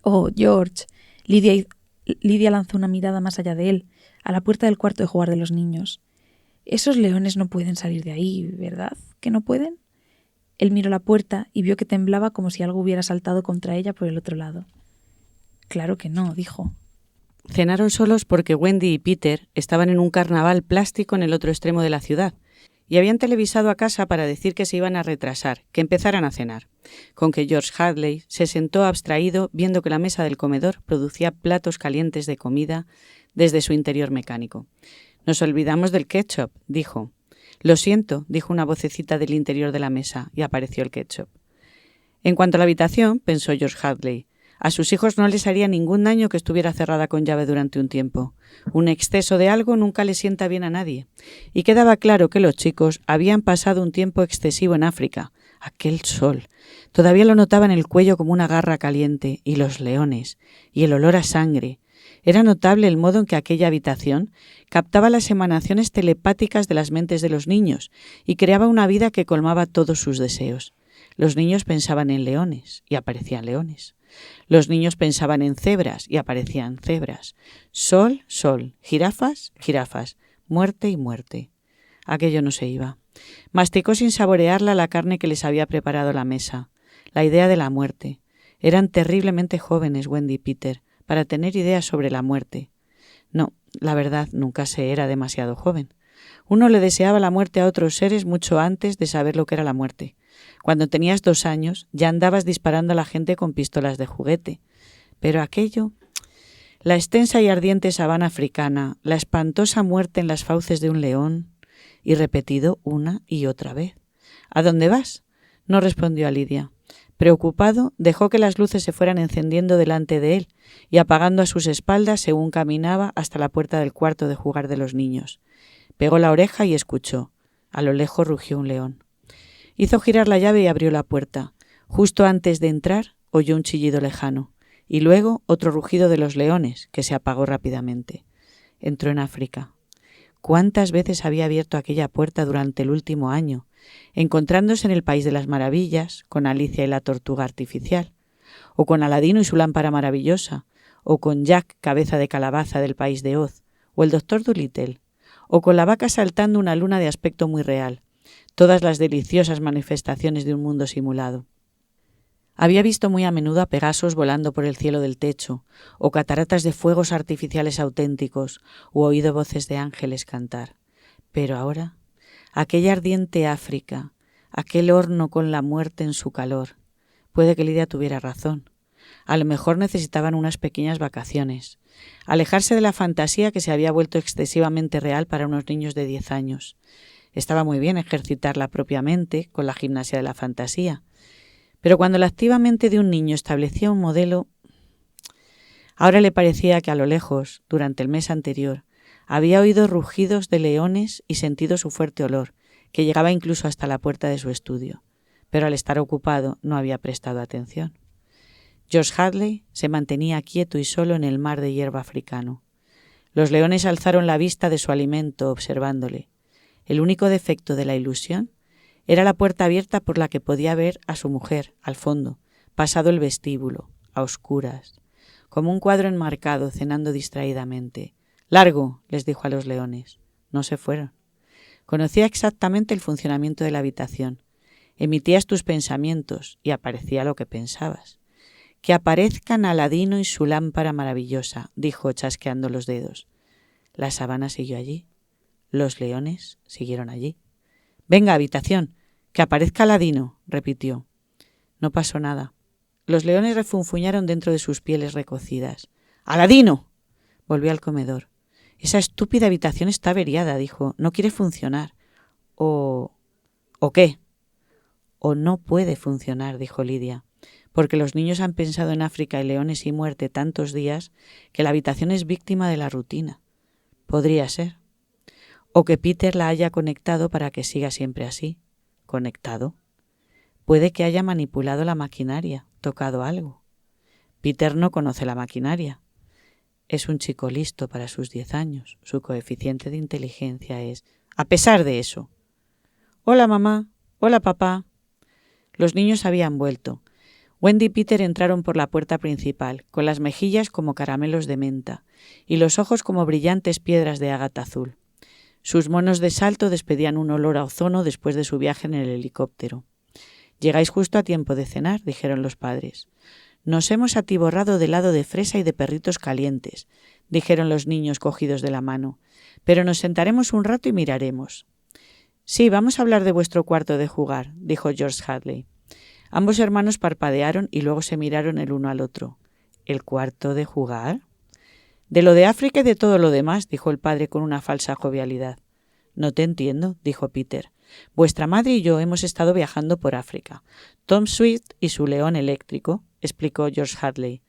Oh, George. Lidia lanzó una mirada más allá de él, a la puerta del cuarto de jugar de los niños. Esos leones no pueden salir de ahí, ¿verdad? ¿Que no pueden? Él miró la puerta y vio que temblaba como si algo hubiera saltado contra ella por el otro lado. Claro que no, dijo. Cenaron solos porque Wendy y Peter estaban en un carnaval plástico en el otro extremo de la ciudad y habían televisado a casa para decir que se iban a retrasar, que empezaran a cenar, con que George Hadley se sentó abstraído viendo que la mesa del comedor producía platos calientes de comida desde su interior mecánico. «Nos olvidamos del ketchup», dijo. «Lo siento», dijo una vocecita del interior de la mesa, y apareció el ketchup. En cuanto a la habitación, pensó George Hadley, a sus hijos no les haría ningún daño que estuviera cerrada con llave durante un tiempo. Un exceso de algo nunca le sienta bien a nadie. Y quedaba claro que los chicos habían pasado un tiempo excesivo en África. Aquel sol. Todavía lo notaba en el cuello como una garra caliente, y los leones, y el olor a sangre. Era notable el modo en que aquella habitación captaba las emanaciones telepáticas de las mentes de los niños y creaba una vida que colmaba todos sus deseos. Los niños pensaban en leones y aparecían leones. Los niños pensaban en cebras y aparecían cebras. Sol, sol, jirafas, jirafas, muerte y muerte. Aquello no se iba. Masticó sin saborearla la carne que les había preparado la mesa. La idea de la muerte. Eran terriblemente jóvenes Wendy y Peter para tener ideas sobre la muerte. No, la verdad, nunca se era demasiado joven. Uno le deseaba la muerte a otros seres mucho antes de saber lo que era la muerte. Cuando tenías 2 años ya andabas disparando a la gente con pistolas de juguete. Pero aquello, la extensa y ardiente sabana africana, la espantosa muerte en las fauces de un león, y repetido una y otra vez. ¿A dónde vas? No respondió a Lidia. Preocupado, dejó que las luces se fueran encendiendo delante de él y apagando a sus espaldas según caminaba hasta la puerta del cuarto de jugar de los niños. Pegó la oreja y escuchó. A lo lejos rugió un león. Hizo girar la llave y abrió la puerta. Justo antes de entrar, oyó un chillido lejano, y luego otro rugido de los leones, que se apagó rápidamente. Entró en África. ¿Cuántas veces había abierto aquella puerta durante el último año, encontrándose en el País de las Maravillas, con Alicia y la tortuga artificial, o con Aladino y su lámpara maravillosa, o con Jack, cabeza de calabaza del País de Oz, o el doctor Dolittle, o con la vaca saltando una luna de aspecto muy real, todas las deliciosas manifestaciones de un mundo simulado. Había visto muy a menudo a Pegasos volando por el cielo del techo, o cataratas de fuegos artificiales auténticos, u oído voces de ángeles cantar. Pero ahora, aquella ardiente África, aquel horno con la muerte en su calor. Puede que Lidia tuviera razón. A lo mejor necesitaban unas pequeñas vacaciones. Alejarse de la fantasía que se había vuelto excesivamente real para unos niños de 10 años. Estaba muy bien ejercitarla propiamente con la gimnasia de la fantasía. Pero cuando la activa mente de un niño establecía un modelo, ahora le parecía que a lo lejos, durante el mes anterior, había oído rugidos de leones y sentido su fuerte olor, que llegaba incluso hasta la puerta de su estudio. Pero al estar ocupado no había prestado atención. George Hadley se mantenía quieto y solo en el mar de hierba africano. Los leones alzaron la vista de su alimento observándole. El único defecto de la ilusión era la puerta abierta por la que podía ver a su mujer, al fondo, pasado el vestíbulo, a oscuras, como un cuadro enmarcado, cenando distraídamente. «¡Largo!», les dijo a los leones. No se fueron. Conocía exactamente el funcionamiento de la habitación. Emitías tus pensamientos y aparecía lo que pensabas. «Que aparezcan Aladino y su lámpara maravillosa», dijo chasqueando los dedos. La sabana siguió allí. Los leones siguieron allí. «Venga, habitación, que aparezca Aladino», repitió. No pasó nada. Los leones refunfuñaron dentro de sus pieles recocidas. «¡Aladino!». Volvió al comedor. «Esa estúpida habitación está averiada», dijo. «No quiere funcionar». ¿O qué?» «O no puede funcionar», dijo Lidia, «porque los niños han pensado en África y leones y muerte tantos días que la habitación es víctima de la rutina. Podría ser. O que Peter la haya conectado para que siga siempre así. ¿Conectado? Puede que haya manipulado la maquinaria, tocado algo. Peter no conoce la maquinaria. Es un chico listo para sus 10 años. Su coeficiente de inteligencia es... A pesar de eso. «Hola, mamá. Hola, papá». Los niños habían vuelto. Wendy y Peter entraron por la puerta principal, con las mejillas como caramelos de menta y los ojos como brillantes piedras de ágata azul. Sus monos de salto despedían un olor a ozono después de su viaje en el helicóptero. «Llegáis justo a tiempo de cenar», dijeron los padres. «Nos hemos atiborrado de helado de fresa y de perritos calientes», dijeron los niños cogidos de la mano. «Pero nos sentaremos un rato y miraremos». «Sí, vamos a hablar de vuestro cuarto de jugar», dijo George Hadley. Ambos hermanos parpadearon y luego se miraron el uno al otro. «¿El cuarto de jugar?» «De lo de África y de todo lo demás», dijo el padre con una falsa jovialidad. «No te entiendo», dijo Peter. «Vuestra madre y yo hemos estado viajando por África. Tom Swift y su león eléctrico», explicó George Hadley.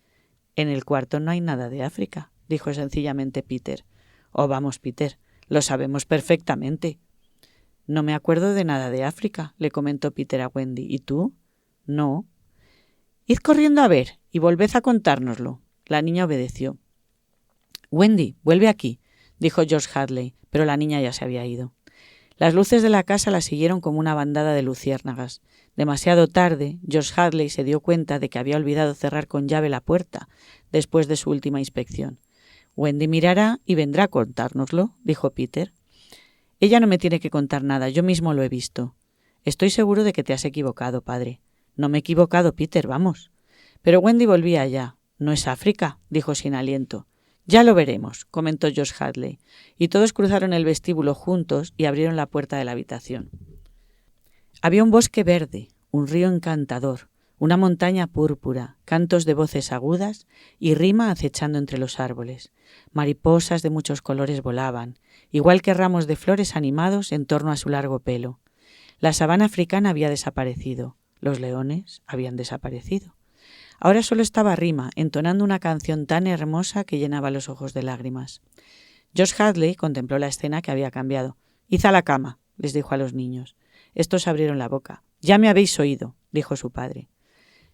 «En el cuarto no hay nada de África», dijo sencillamente Peter. «Oh, vamos, Peter, lo sabemos perfectamente». «No me acuerdo de nada de África», le comentó Peter a Wendy. «¿Y tú?» «No». «Id corriendo a ver y volved a contárnoslo». La niña obedeció. «Wendy, vuelve aquí», dijo George Hadley, pero la niña ya se había ido. Las luces de la casa la siguieron como una bandada de luciérnagas. Demasiado tarde, George Hadley se dio cuenta de que había olvidado cerrar con llave la puerta después de su última inspección. «Wendy mirará y vendrá a contárnoslo», dijo Peter. «Ella no me tiene que contar nada, yo mismo lo he visto». «Estoy seguro de que te has equivocado, padre». «No me he equivocado, Peter, vamos». Pero Wendy volvía allá. «¿No es África?», dijo sin aliento. «Ya lo veremos», comentó George Hadley, y todos cruzaron el vestíbulo juntos y abrieron la puerta de la habitación. Había un bosque verde, un río encantador, una montaña púrpura, cantos de voces agudas y rima acechando entre los árboles. Mariposas de muchos colores volaban, igual que ramos de flores animados en torno a su largo pelo. La sabana africana había desaparecido, los leones habían desaparecido. Ahora solo estaba Rima, entonando una canción tan hermosa que llenaba los ojos de lágrimas. George Hadley contempló la escena que había cambiado. «Id a la cama», les dijo a los niños. Estos abrieron la boca. «Ya me habéis oído», dijo su padre.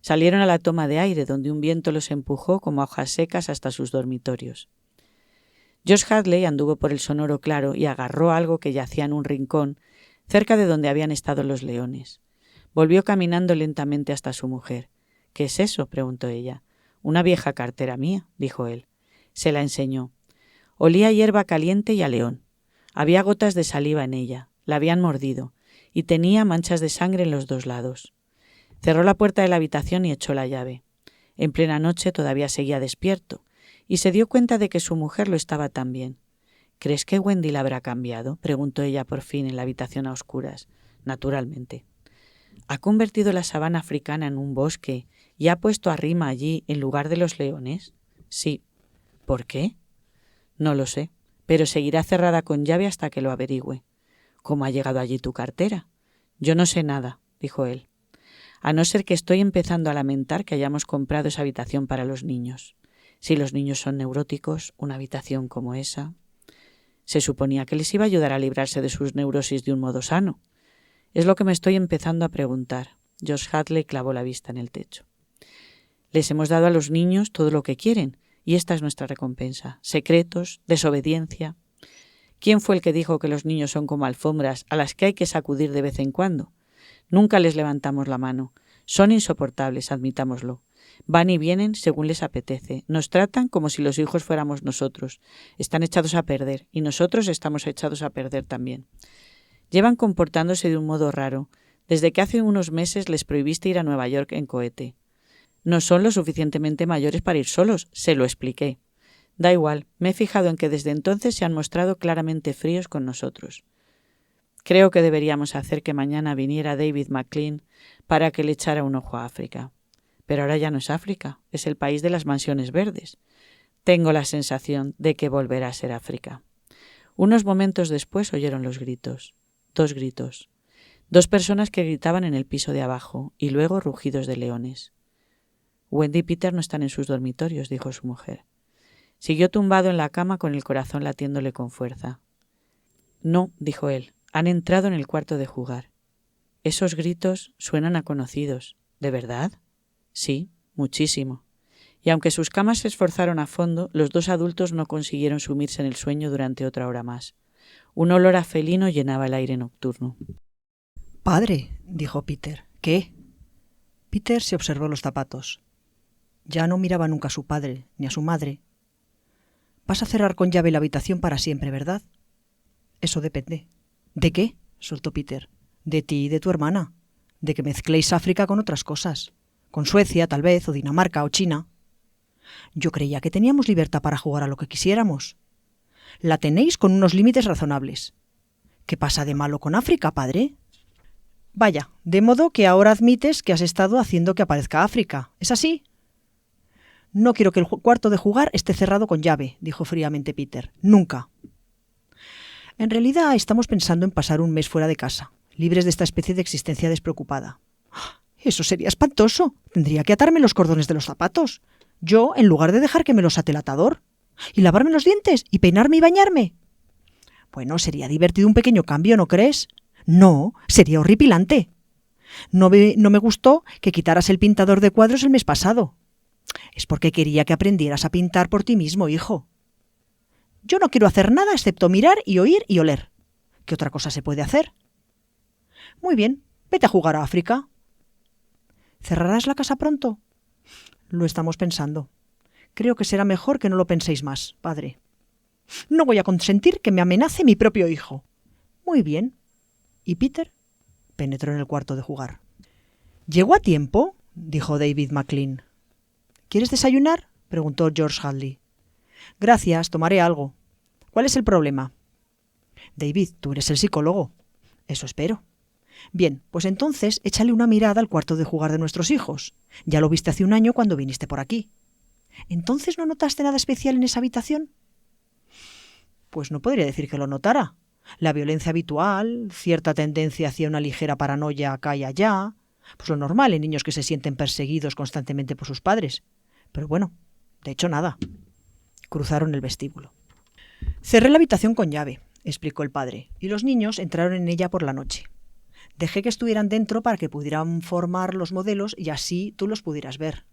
Salieron a la toma de aire, donde un viento los empujó como hojas secas hasta sus dormitorios. George Hadley anduvo por el sonoro claro y agarró algo que yacía en un rincón, cerca de donde habían estado los leones. Volvió caminando lentamente hasta su mujer. «¿Qué es eso?», preguntó ella. «Una vieja cartera mía», dijo él. Se la enseñó. Olía a hierba caliente y a león. Había gotas de saliva en ella, la habían mordido, y tenía manchas de sangre en los dos lados. Cerró la puerta de la habitación y echó la llave. En plena noche todavía seguía despierto, y se dio cuenta de que su mujer lo estaba también. «¿Crees que Wendy la habrá cambiado?», preguntó ella por fin en la habitación a oscuras. «Naturalmente». «¿Ha convertido la sabana africana en un bosque y ha puesto a Rima allí en lugar de los leones?» «Sí». «¿Por qué?» «No lo sé, pero seguirá cerrada con llave hasta que lo averigüe». «¿Cómo ha llegado allí tu cartera?» «Yo no sé nada», dijo él. «A no ser que estoy empezando a lamentar que hayamos comprado esa habitación para los niños. Si los niños son neuróticos, una habitación como esa...» Se suponía que les iba a ayudar a librarse de sus neurosis de un modo sano. «Es lo que me estoy empezando a preguntar». George Hadley clavó la vista en el techo. «Les hemos dado a los niños todo lo que quieren, y esta es nuestra recompensa. Secretos, desobediencia. ¿Quién fue el que dijo que los niños son como alfombras a las que hay que sacudir de vez en cuando? Nunca les levantamos la mano. Son insoportables, admitámoslo. Van y vienen según les apetece. Nos tratan como si los hijos fuéramos nosotros. Están echados a perder, y nosotros estamos echados a perder también. Llevan comportándose de un modo raro, desde que hace unos meses les prohibiste ir a Nueva York en cohete. No son lo suficientemente mayores para ir solos, se lo expliqué. Da igual, me he fijado en que desde entonces se han mostrado claramente fríos con nosotros. Creo que deberíamos hacer que mañana viniera David McLean para que le echara un ojo a África. Pero ahora ya no es África, es el país de las mansiones verdes. Tengo la sensación de que volverá a ser África». Unos momentos después oyeron los gritos. 2 gritos. 2 personas que gritaban en el piso de abajo, y luego rugidos de leones. «Wendy y Peter no están en sus dormitorios», dijo su mujer. Siguió tumbado en la cama con el corazón latiéndole con fuerza. «No», dijo él, «han entrado en el cuarto de jugar». «Esos gritos suenan a conocidos». «¿De verdad?» «Sí, muchísimo». Y aunque sus camas se esforzaron a fondo, los 2 adultos no consiguieron sumirse en el sueño durante otra hora más. Un olor a felino llenaba el aire nocturno. «Padre», dijo Peter. «¿Qué?» Peter se observó los zapatos. Ya no miraba nunca a su padre ni a su madre. «Vas a cerrar con llave la habitación para siempre, ¿verdad?» «Eso depende». «¿De qué?», soltó Peter. «De ti y de tu hermana. De que mezcléis África con otras cosas. Con Suecia, tal vez, o Dinamarca, o China. Yo creía que teníamos libertad para jugar a lo que quisiéramos. La tenéis con unos límites razonables. ¿Qué pasa de malo con África, padre?» «Vaya, de modo que ahora admites que has estado haciendo que aparezca África. ¿Es así?» «No quiero que el cuarto de jugar esté cerrado con llave», dijo fríamente Peter. «Nunca». «En realidad estamos pensando en pasar un mes fuera de casa, libres de esta especie de existencia despreocupada». «Eso sería espantoso. Tendría que atarme los cordones de los zapatos. Yo, en lugar de dejar que me los ate el atador. Y lavarme los dientes, y peinarme y bañarme». «Bueno, sería divertido un pequeño cambio, ¿no crees?» «No, sería horripilante. No me gustó que quitaras el pintador de cuadros el mes pasado. Es porque quería que aprendieras a pintar por ti mismo, hijo. Yo no quiero hacer nada excepto mirar y oír y oler. ¿Qué otra cosa se puede hacer?» «Muy bien, vete a jugar a África». «¿Cerrarás la casa pronto?» «Lo estamos pensando. Creo que será mejor que no lo penséis más, padre». «No voy a consentir que me amenace mi propio hijo». «Muy bien». Y Peter penetró en el cuarto de jugar. «¿Llegó a tiempo?», dijo David McLean. «¿Quieres desayunar?», preguntó George Hadley. «Gracias, tomaré algo. ¿Cuál es el problema?» «David, tú eres el psicólogo». «Eso espero». «Bien, pues entonces échale una mirada al cuarto de jugar de nuestros hijos. Ya lo viste hace un año cuando viniste por aquí. ¿Entonces no notaste nada especial en esa habitación?» «Pues no podría decir que lo notara. La violencia habitual, cierta tendencia hacia una ligera paranoia acá y allá, pues lo normal en niños que se sienten perseguidos constantemente por sus padres. Pero bueno, de hecho nada». Cruzaron el vestíbulo. «Cerré la habitación con llave», explicó el padre, «y los niños entraron en ella por la noche. Dejé que estuvieran dentro para que pudieran formar los modelos y así tú los pudieras ver.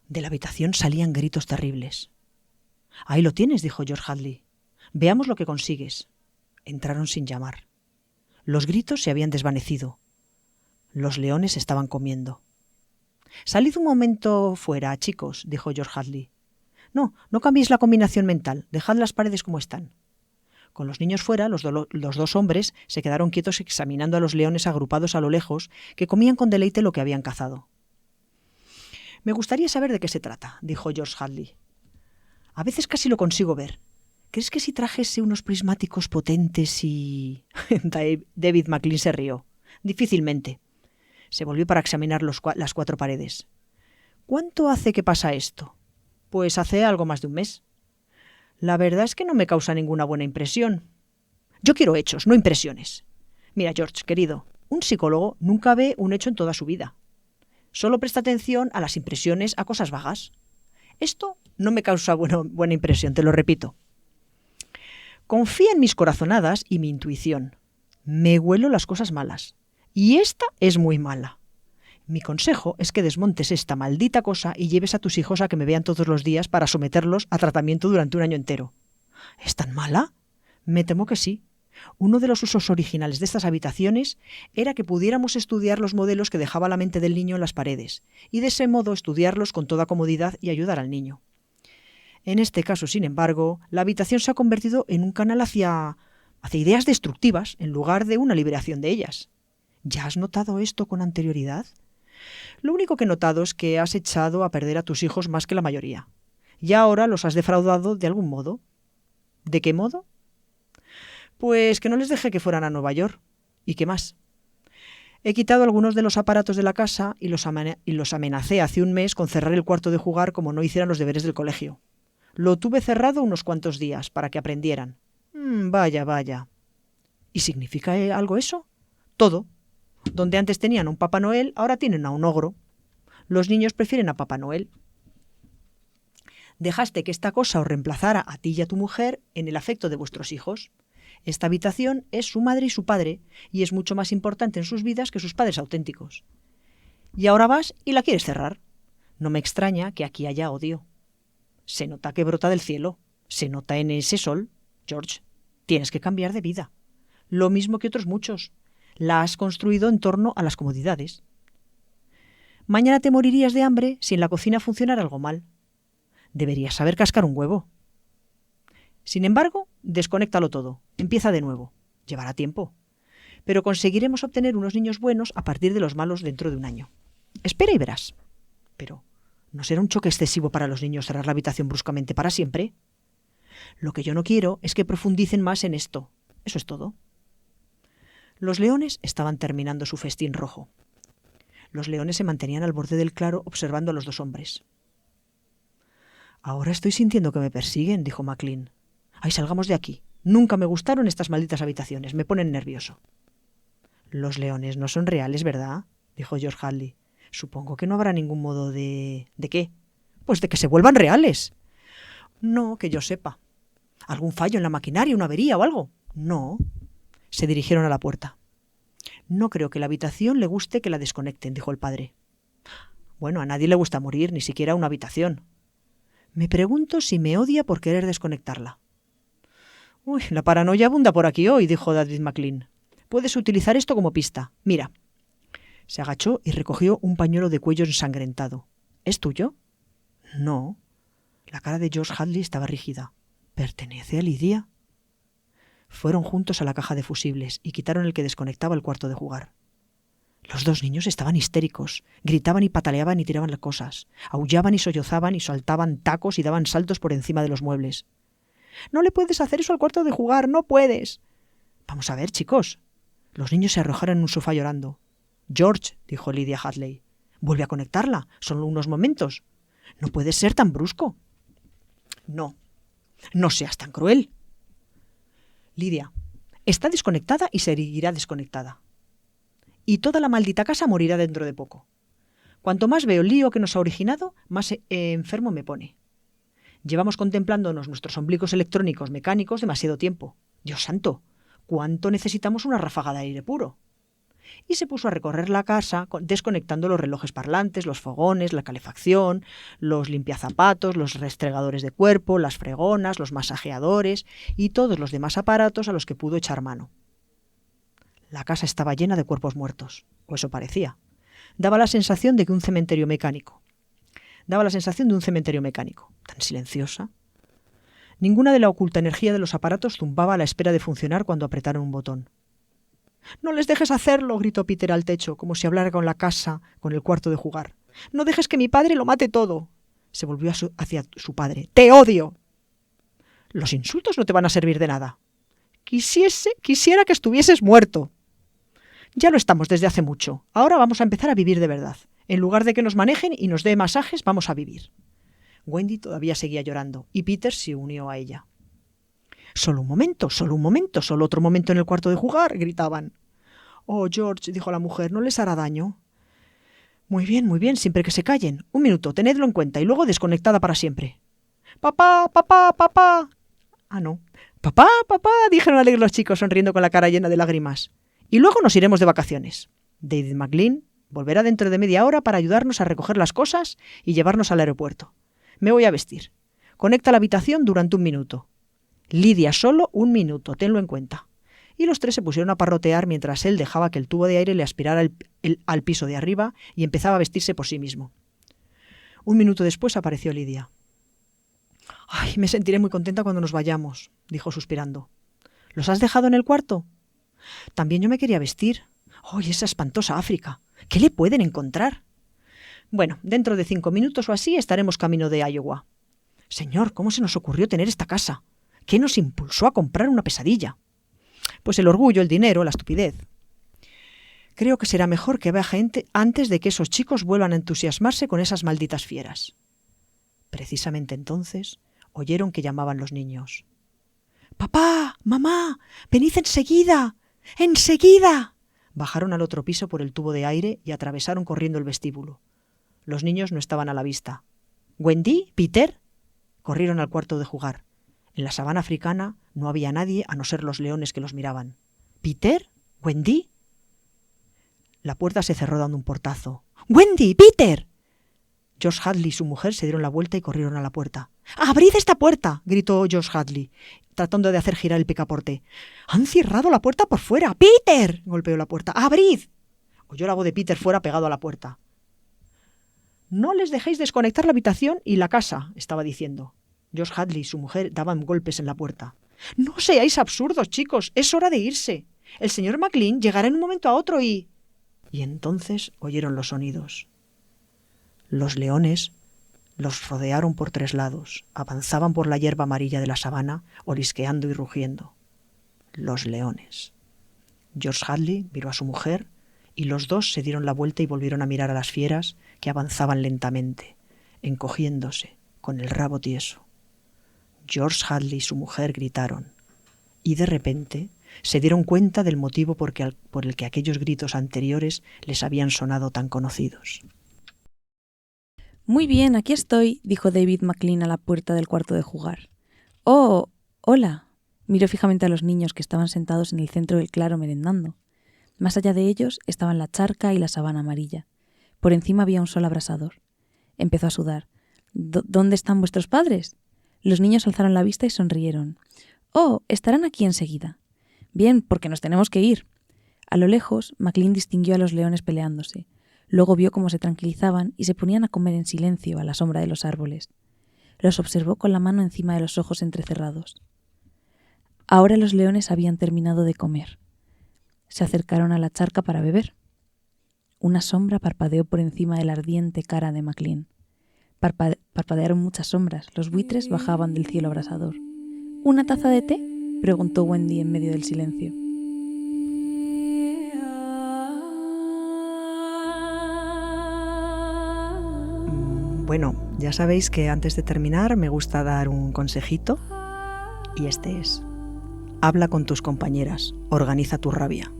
De la habitación salían gritos terribles. «Ahí lo tienes», dijo George Hadley. «Veamos lo que consigues». Entraron sin llamar. Los gritos se habían desvanecido. Los leones estaban comiendo. «Salid un momento fuera, chicos», dijo George Hadley. «No cambiéis la combinación mental. Dejad las paredes como están». Con los niños fuera, los dos hombres se quedaron quietos examinando a los leones agrupados a lo lejos, que comían con deleite lo que habían cazado. «Me gustaría saber de qué se trata», dijo George Hadley. «A veces casi lo consigo ver. ¿Crees que si trajese unos prismáticos potentes y...?» David McLean se rió. «Difícilmente». Se volvió para examinar las 4 paredes. «¿Cuánto hace que pasa esto?» «Pues hace algo más de un mes». «La verdad es que no me causa ninguna buena impresión». «Yo quiero hechos, no impresiones». «Mira, George, querido, un psicólogo nunca ve un hecho en toda su vida. Solo presta atención a las impresiones, a cosas vagas. Esto no me causa buena impresión, te lo repito. Confía en mis corazonadas y mi intuición. Me huelo las cosas malas. Y esta es muy mala. Mi consejo es que desmontes esta maldita cosa y lleves a tus hijos a que me vean todos los días para someterlos a tratamiento durante un año entero». «¿Es tan mala?» «Me temo que sí. Uno de los usos originales de estas habitaciones era que pudiéramos estudiar los modelos que dejaba la mente del niño en las paredes, y de ese modo estudiarlos con toda comodidad y ayudar al niño. En este caso, sin embargo, la habitación se ha convertido en un canal hacia ideas destructivas en lugar de una liberación de ellas. ¿Ya has notado esto con anterioridad? Lo único que he notado es que has echado a perder a tus hijos más que la mayoría. Y ahora los has defraudado de algún modo». «¿De qué modo?» «Pues que no les dejé que fueran a Nueva York. ¿Y qué más? He quitado algunos de los aparatos de la casa y los amenacé hace un mes con cerrar el cuarto de jugar como no hicieran los deberes del colegio. Lo tuve cerrado unos cuantos días para que aprendieran». Vaya. ¿Y significa algo eso? Todo. Donde antes tenían a un Papá Noel, ahora tienen a un ogro. Los niños prefieren a Papá Noel. Dejaste que esta cosa os reemplazara a ti y a tu mujer en el afecto de vuestros hijos. Esta habitación es su madre y su padre, y es mucho más importante en sus vidas que sus padres auténticos. Y ahora vas y la quieres cerrar. No me extraña que aquí haya odio. Se nota que brota del cielo. Se nota en ese sol. George, tienes que cambiar de vida. Lo mismo que otros muchos. La has construido en torno a las comodidades. Mañana te morirías de hambre si en la cocina funcionara algo mal. Deberías saber cascar un huevo. Sin embargo, desconéctalo todo. Empieza de nuevo. Llevará tiempo. Pero conseguiremos obtener unos niños buenos a partir de los malos dentro de un año. Espera y verás. Pero, ¿no será un choque excesivo para los niños cerrar la habitación bruscamente para siempre? Lo que yo no quiero es que profundicen más en esto. Eso es todo. Los leones estaban terminando su festín rojo. Los leones se mantenían al borde del claro observando a los 2 hombres. «Ahora estoy sintiendo que me persiguen», dijo McLean. «Ay, salgamos de aquí. Nunca me gustaron estas malditas habitaciones. Me ponen nervioso». «Los leones no son reales, ¿verdad?», dijo George Hadley. «Supongo que no habrá ningún modo de... ¿De qué?». «Pues de que se vuelvan reales». «No, que yo sepa». «¿Algún fallo en la maquinaria, una avería o algo?». «No». Se dirigieron a la puerta. «No creo que la habitación le guste que la desconecten», dijo el padre. «Bueno, a nadie le gusta morir, ni siquiera una habitación. Me pregunto si me odia por querer desconectarla». «Uy, la paranoia abunda por aquí hoy», dijo David McLean. «Puedes utilizar esto como pista. Mira». Se agachó y recogió un pañuelo de cuello ensangrentado. «¿Es tuyo?». «No». La cara de George Hadley estaba rígida. «¿Pertenece a Lidia?». Fueron juntos a la caja de fusibles y quitaron el que desconectaba el cuarto de jugar. Los 2 niños estaban histéricos. Gritaban y pataleaban y tiraban las cosas. Aullaban y sollozaban y saltaban tacos y daban saltos por encima de los muebles. «No le puedes hacer eso al cuarto de jugar, no puedes». «Vamos a ver, chicos». Los niños se arrojaron en un sofá llorando. «George», dijo Lydia Hadley, «vuelve a conectarla. Solo unos momentos. No puedes ser tan brusco». «No seas tan cruel». «Lydia, está desconectada y seguirá desconectada. Y toda la maldita casa morirá dentro de poco. Cuanto más veo el lío que nos ha originado, más enfermo me pone. Llevamos contemplándonos nuestros ombligos electrónicos mecánicos demasiado tiempo. Dios santo, ¿cuánto necesitamos una ráfaga de aire puro? Y se puso a recorrer la casa desconectando los relojes parlantes, los fogones, la calefacción, los limpiazapatos, los restregadores de cuerpo, las fregonas, los masajeadores y todos los demás aparatos a los que pudo echar mano. La casa estaba llena de cuerpos muertos, o eso parecía. Daba la sensación de un cementerio mecánico. Tan silenciosa. Ninguna de la oculta energía de los aparatos zumbaba a la espera de funcionar cuando apretaron un botón. «¡No les dejes hacerlo!», gritó Peter al techo, como si hablara con la casa, con el cuarto de jugar. «¡No dejes que mi padre lo mate todo!». Se volvió hacia su padre. «¡Te odio!». «Los insultos no te van a servir de nada». Quisiera que estuvieses muerto». «Ya lo estamos desde hace mucho. Ahora vamos a empezar a vivir de verdad. En lugar de que nos manejen y nos dé masajes, vamos a vivir». Wendy todavía seguía llorando y Peter se unió a ella. «Solo un momento, solo otro momento en el cuarto de jugar», gritaban. «Oh, George», dijo la mujer, «¿no les hará daño?». Muy bien, siempre que se callen. Un minuto, tenedlo en cuenta y luego desconectada para siempre». «¡Papá, papá, papá!». «Ah, no». «Papá, papá», dijeron alegres los chicos, sonriendo con la cara llena de lágrimas. «Y luego nos iremos de vacaciones. David McLean volverá dentro de media hora para ayudarnos a recoger las cosas y llevarnos al aeropuerto. Me voy a vestir. Conecta la habitación durante 1 minuto. Lidia, solo 1 minuto, tenlo en cuenta». Y los 3 se pusieron a parrotear mientras él dejaba que el tubo de aire le aspirara al piso de arriba y empezaba a vestirse por sí mismo. 1 minuto después apareció Lidia. «Ay, me sentiré muy contenta cuando nos vayamos», dijo suspirando. «¿Los has dejado en el cuarto?». «También yo me quería vestir. ¡Ay, esa espantosa África! ¿Qué le pueden encontrar?». «Bueno, dentro de 5 minutos o así estaremos camino de Iowa». «Señor, ¿cómo se nos ocurrió tener esta casa? ¿Qué nos impulsó a comprar una pesadilla?». «Pues el orgullo, el dinero, la estupidez». «Creo que será mejor que vea gente antes de que esos chicos vuelvan a entusiasmarse con esas malditas fieras». Precisamente entonces oyeron que llamaban los niños. «¡Papá! ¡Mamá! ¡Venid enseguida! ¡Enseguida!». Bajaron al otro piso por el tubo de aire y atravesaron corriendo el vestíbulo. Los niños no estaban a la vista. «¿Wendy? ¿Peter?». Corrieron al cuarto de jugar. En la sabana africana no había nadie a no ser los leones que los miraban. «¿Peter? ¿Wendy?». La puerta se cerró dando un portazo. «¡Wendy! ¡Peter!». George Hadley y su mujer se dieron la vuelta y corrieron a la puerta. «¡Abrid esta puerta!», gritó George Hadley, tratando de hacer girar el picaporte. «¡Han cerrado la puerta por fuera! ¡Peter!», golpeó la puerta. «¡Abrid!». Oyó la voz de Peter fuera pegado a la puerta. «No les dejéis desconectar la habitación y la casa», estaba diciendo. George Hadley y su mujer daban golpes en la puerta. «No seáis absurdos, chicos, es hora de irse. El señor McLean llegará en un momento a otro y...». Y entonces oyeron los sonidos. Los leones los rodearon por 3 lados, avanzaban por la hierba amarilla de la sabana, olisqueando y rugiendo. Los leones. George Hadley miró a su mujer y los 2 se dieron la vuelta y volvieron a mirar a las fieras que avanzaban lentamente, encogiéndose, con el rabo tieso. George Hadley y su mujer gritaron, y de repente se dieron cuenta del motivo por el que aquellos gritos anteriores les habían sonado tan conocidos. «Muy bien, aquí estoy», dijo David McLean a la puerta del cuarto de jugar. «Oh, hola». Miró fijamente a los niños que estaban sentados en el centro del claro merendando. Más allá de ellos estaban la charca y la sabana amarilla. Por encima había un sol abrasador. Empezó a sudar. «¿Dónde están vuestros padres?». Los niños alzaron la vista y sonrieron. «Oh, estarán aquí enseguida». «Bien, porque nos tenemos que ir». A lo lejos, McLean distinguió a los leones peleándose. Luego vio cómo se tranquilizaban y se ponían a comer en silencio a la sombra de los árboles. Los observó con la mano encima de los ojos entrecerrados. Ahora los leones habían terminado de comer. Se acercaron a la charca para beber. Una sombra parpadeó por encima de la ardiente cara de McLean. Parpadearon muchas sombras. Los buitres bajaban del cielo abrasador. «¿Una taza de té?», preguntó Wendy en medio del silencio. Bueno, ya sabéis que antes de terminar me gusta dar un consejito, y este es: habla con tus compañeras, organiza tu rabia.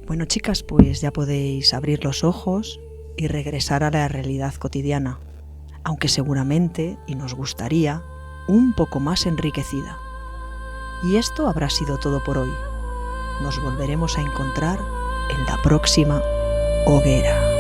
Bueno, chicas, pues ya podéis abrir los ojos y regresar a la realidad cotidiana, aunque seguramente, y nos gustaría, un poco más enriquecida. Y esto habrá sido todo por hoy. Nos volveremos a encontrar en la próxima hoguera.